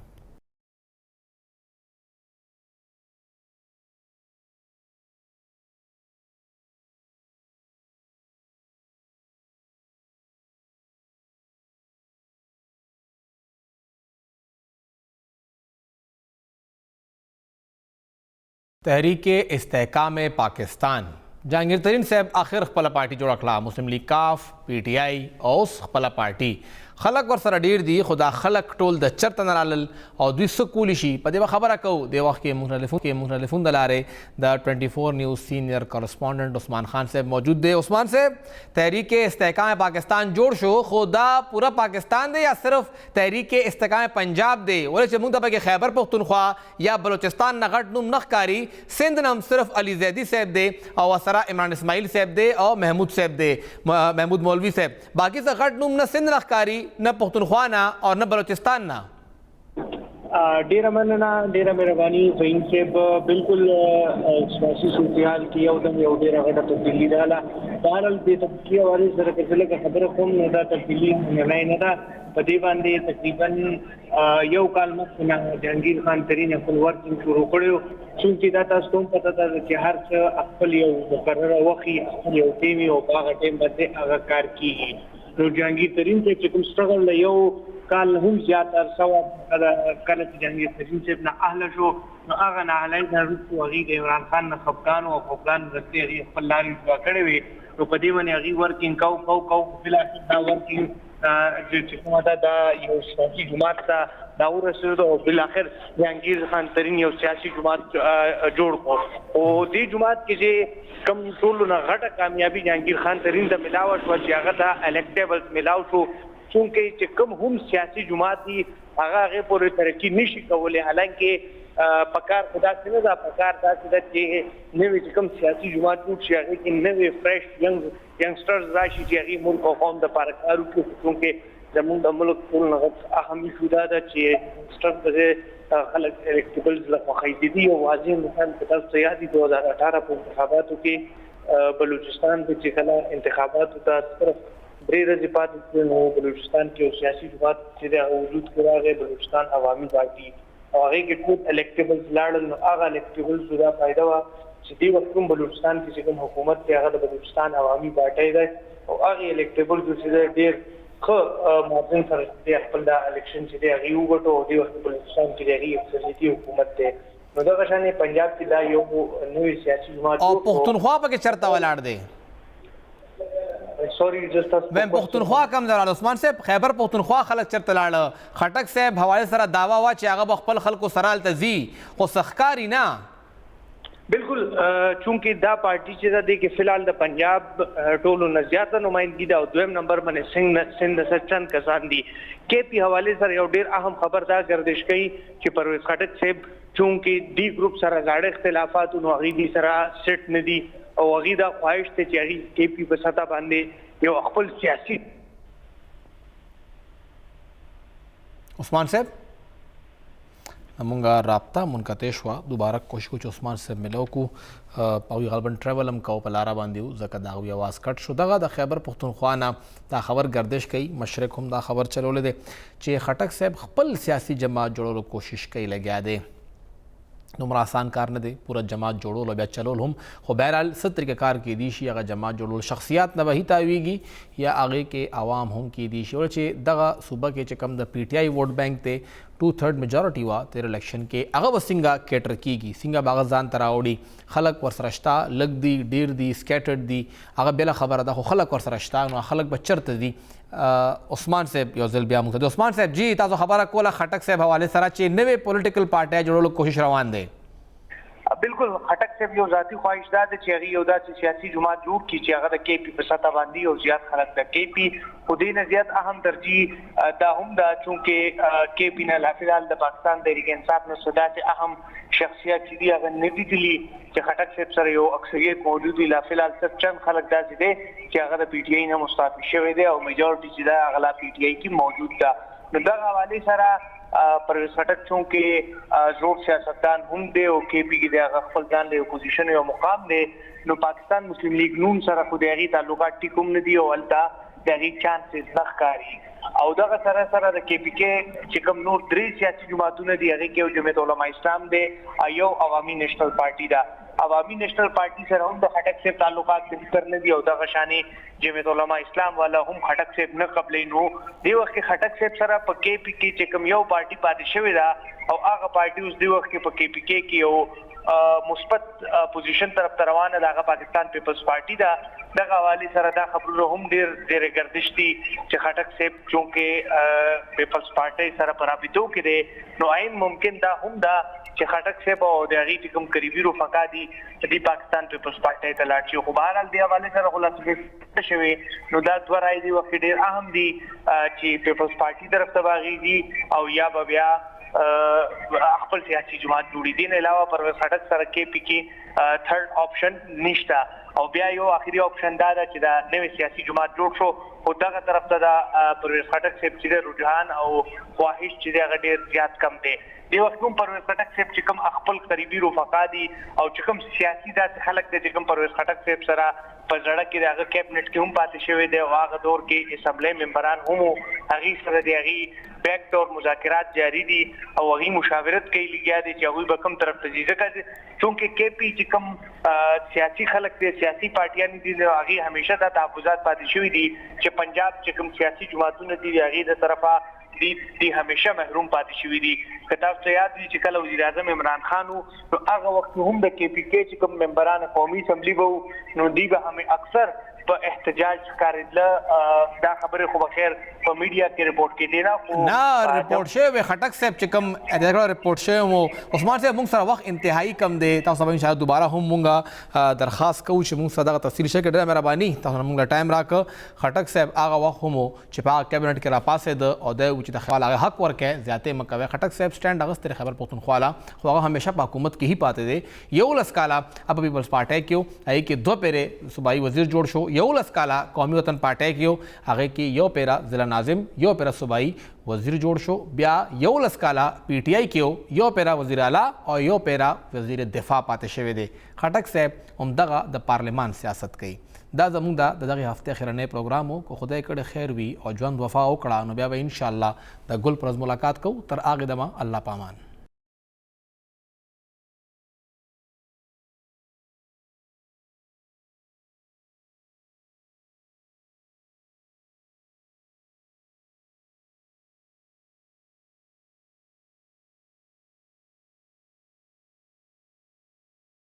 تحریک استحکام پاکستان جهانگیر ترین صاحب آخر خپل پارټي جوړ کړه مسلم لیگ کاف پی ټی آی اوس خپل پارټي خلک ور سره ډیر دي خدا خلک ټول د چرته نه رالل او دوی سکولی شي په دې خبره کو د وخت کې مختلفون دلاره د 24 نیوز سینئر کورسپونډنټ عثمان خان صاحب موجود دی. عثمان صاحب تحریک استحکام پاکستان جوړ شو خدا پورا پاکستان دی یا صرف تحریک استحکام پنجاب دی ولې چې موږ د پکې خیبر پختونخوا یا بلوچستان نه غټ نوم نخکاری سند نام صرف علی زیدی صاحب دی او سره عمران اسماعیل صاحب دی او محمود صاحب دی محمود مولوی صاحب باقی څه غټ نوم نه سند نخکاری نه پختونخوا نه اور نه بلوچستان نه. ډیره مننه، ډیره مهرباني فهیم صاحب. بالکل سیاسي صورتحال کې یو ډیره غټه تبدیلي راغله. بهرحال دې تبدیلي حوالې سره که زه لږ خبره کوم نو دا تبدیلي نوی نه ده. په دې باندې تقریبا یو کال مخکې نه جهانګیر خان ترین خپل ورکینګ شروع کړی، چونکې دا تاسو ته هم پته ده چې هر څه خپل یو مقرره وخت خپل یو ټیم او په هغه ټیم باندې هغه کار کېږي. نو جهانګیر ترین ته چې کوم سټرګل له یو کال هم زیات عرصه وه کله چې جهانګیر ترین صاحب نه اهله شو نو هغه ناهلۍ نه وروسته هغوی د عمران خان نه خفګان او خفګان رسۍ هغوی خپل لارې جوړه کړې وې. نو په دې باندې هغوی ورکینګ کوو بالاخره دا ورکینګ چې کومه ده دا یو سیاسي جماعت ته دا ورسېد او بالاخر جهانګیر خان ترین یو سیاسي جماعت جوړ کړو. او دې جماعت کې چې کم ټولو نه غټه کامیابي جهانګیر خان ترین ته ملاوه شوه چې هغه ته الکټیبلز ملاو شو، چونکې چې کوم هم سیاسي جماعت دي هغه هغې پورې ترقي نشي کولی. حالانکې پکار خدا څه نه ده، پکار داسې ده چې نوې چې کوم سیاسي جماعت جوړ شي هغې کې نوې فرش ینګسټرز راشي چې هغې ملک او قوم دپاره کار وکړي. چونکې زموږ د ملک ټول نه اهم ایشو دا ده چې ینګسټرز په خلک الکټیبلز له خوښۍ دي. او واضح مثال که تاسو ته یاد وي 2018 په انتخاباتو کې بلوچستان کې چې کله انتخاباتو ته صرف 3 ورځې پاتې نو بلوچستان کې یو سیاسي جماعت چې د وجود کې راغی بلوچستان عوامي پارټي، او هغې کې ټول الکټیبلز لاړل. نو هغه الکټیبلزو دا فایده وه چې دې وخت کوم بلوچستان کې چې کوم حکومت دی هغه د بلوچستان عوامي پارټۍ دی، او هغې الکټیبلزو چې دی ډېر ښه مارجن سره دی خپل دا الیکشن چې دی هغې وګټو، او دې وخت بلوچستان کې د هغې اکثریتي حکومت دی. نو دغه شان پنجاب کې دا یو نوې سیاسي جماعت او پښتونخوا پکې چېرته ولاړ دی؟ پښتونخوا کم ځای لاړ عثمان صاحب؟ خیبر پښتونخوا خلک چېرته لاړه؟ خټک صاحب حوالې سره دعوا وه چې هغه به خپل خلکو سره هلته ځي، خو ښکاري نه. بالکل، چونکې دا پارټي چې ده دې کې فی الحال د پنجاب ټولو نه زیاته نمایندګي ده، او دویم نمبر باندې سند نه چند کسان دي. کې پی حوالې سره یو ډېر اهم خبر دا گردش کوي چې پرویز خټک صاحب چونکې ډي ګروپ سره زاړه اختلافات نو هغوی دې سره سیټ نه دي، او هغوی دا خواهش دی چې هغوی کې پی په سطح باندې یو خپل سیاسي. عثمان صاحب مونږه رابطه منقطع شوه، دوباره کوشش کو چې عثمان صاحب ملو کو. هغوی غالبا ټریول هم کوو په لاره باندې وو ځکه د هغوی اواز کټ شو. دغه د خیبر پښتونخوا نه دا خبر گردش کوي، مشرق هم دا خبر چلولی دی چې خټک صاحب خپل سیاسي جماعت جوړولو کوشش کوي لګیا دی. دومره آسان کار نه دی پوره جماعت جوړول او بیا چلول هم، خو بهرحال څه طریقه کار کیدی شي هغه جماعت جوړول شخصیات نه به هی تاویږي یا هغې کې عوام هم کیدی شي. چې دغه صوبه کې چې کم د پی ټی آی ووټ بینک دی 2/3 میجورټي وه تیر الیکشن کې، هغه به څنګه کیټر کیږي، څنګه به هغه ځان ته راوړي. خلک ورسره شته، لږ دي ډېر دي سکیټرډ دي، هغه بېله خبره ده، خو خلک ورسره شته. نو خلک به چېرته دي؟ عثمان صاحب یو ځل بیا موږ ته عثمان صاحب جی تاسو خبره کوله خټک صاحب حوالې سره چې نوې پولیټیکل پارټۍ جوړولو کوشش روان دی. بالکل، خټک صاحب یو ذاتي خواهش دا ده چې هغوی یو داسې سیاسي جماعت جوړ کړي چې هغه د کې پي په سطح باندې او زیات خلک د کې پي، خو دې نه زیات اهم ترجیح دا هم ده چونکې کې پي نه لا فی الحال د پاکستان تحریک انصاف نه څه داسې اهم شخصیت چې دي هغه نه دي تللي چې خټک صاحب سره یو اکثریت موجود وي. لا فی الحال صرف چند خلک داسې دی چې هغه د پی ټي آی نه مستعفي شوی دی، او میجورټي چې ده هغه لا پی ټي آی کې موجود ده. نو دغه حوالې سره پرویز خټک چونکې زوړ سیاستدان هم دی او کې پي کې د هغه خپل ځان له اپوزیشن یو مقام دی، نو پاکستان مسلم لیگ نون سره خو د هغې تعلقات ټیک هم نه دي او هلته د هغې چانسز نه ښکاري. او دغه سره سره د کې پي کې چې کوم نور 3 سیاسي جماعتونه دي هغې کې یو جمعیت علما اسلام دی، یو عوامي نیشنل پارټي ده. عوامي نیشنل پارټي سره هم د خټک صاحب تعلقات بهتر نه دي، او دغه شانې جمعیت علما اسلام والا هم خټک صاحب نه قبلوي. نو دې وخت کې خټک صاحب سره په کې پي کې چې کوم یو پارټي پاتې شوې ده، او هغه پارټي اوس دې وخت کې په کې پي کې یو مثبت پوزیشن طرف ته روانه ده، هغه پاکستان پیپلز پارټي ده. دغه حوالې سره دا خبرونه هم ډېرې ګردش دي چې خټک صاحب چونکې پیپلز پارټۍ سره په رابطو کې دی، نو عین ممکن دا هم ده چې خټک صاحب او د هغې چې کوم قریبي رفقا دي دې پاکستان پیپلز پارټۍ ته لاړ شي. خو بهرحال دې حوالې سره خلاصې شوې، نو دا 2 رایې دې وخت ډېر اهم دي چې پیپلز پارټي طرف ته باغېږي او یا به بیا خپل سیاسي جماعت جوړي. دې نه علاوه پرویز خټک سره کې پي کې 3rd آپشن نشته. او بیا یو اخیری اپشن دا ده چې دا نوې سیاسي جماعت جوړ شو خو دغه طرف ته دا پرویز خټک صاحب چې رجحان او خواهش چې هغه ډیر زیات کم دی دی وخت کوم پرویز خټک صاحب چې کوم خپل قریبي رفقا دي او چې کوم سیاسي داسې خلک دي چې کوم پرویز خټک صاحب سره په زړه کې دغه کابینټ کې هم پاتې شوی دی او هغه دور کې اسمبلی ممبران هم هغه سره دی هغه بیک ډور مذاکرات جاری دي او هغه مشاورت کوي لګیا دي چې هغه به کوم طرف ته ځي ځکه چونکه کې پی چې کوم سیاسي خلک دي سیاسي پارټیان دي هغه همیشه د تحفظات پاتې شوی دي چې پنجاب چې کوم سیاسي جماعتونه دي هغه د طرفه دی همیشه محروم پاتې شوی دي کتاب ته یاد دي چې کله وزیر اعظم عمران خان نو هغه وخت هم د کې پی کې چې کوم ممبران قومي اسمبلی وو نو دی به هم اکثر په احتجاج ښکارېدله دا خبره خو بخیر په میډیا کې رپورټ کېدې نه رپورټ شوی خټک صاحب چې کوم دغه رپورټ شوی مو عثمان صاحب موږ سره وخت انتهایی کم دی تاسو به شاید دوباره هم موږ درخواست کوو چې موږ صدقه تفصیل شي کړه مهرباني تاسو موږ ټایم راک خټک صاحب هغه وخت هم چې په کابینټ کې را پاسې د او د چې د خپل هغه حق ورکې زیاتې مکوي خټک صاحب سټاند اغستره خبر پښتونخوا لا خو هغه همیشه په حکومت کې هی پاتې دی یو لس کاله اب پیپلز پارټي کې هي کې دو پیره صوبایي وزیر جوړ شو یو لس کاله قومي وطن پارټي کې هغه کې یو پیره ضلع ناظم یو پیره صوبایي وزیر جوړ شو بیا یو لس کاله پی ټی آی کې یو پیره وزیر اعلی او یو پیره وزیر دفاع پاتې شوی دی خټک صاحب همدغه د پارلمان سیاست کوي دا زموږ د دغه هفته اخرنۍ پروګرام کو خدای کړه خیر وي او ژوند وفا وکړه نو بیا به ان شاء الله د ګل پرز ملاقات کوو تر هغه دمه الله پامان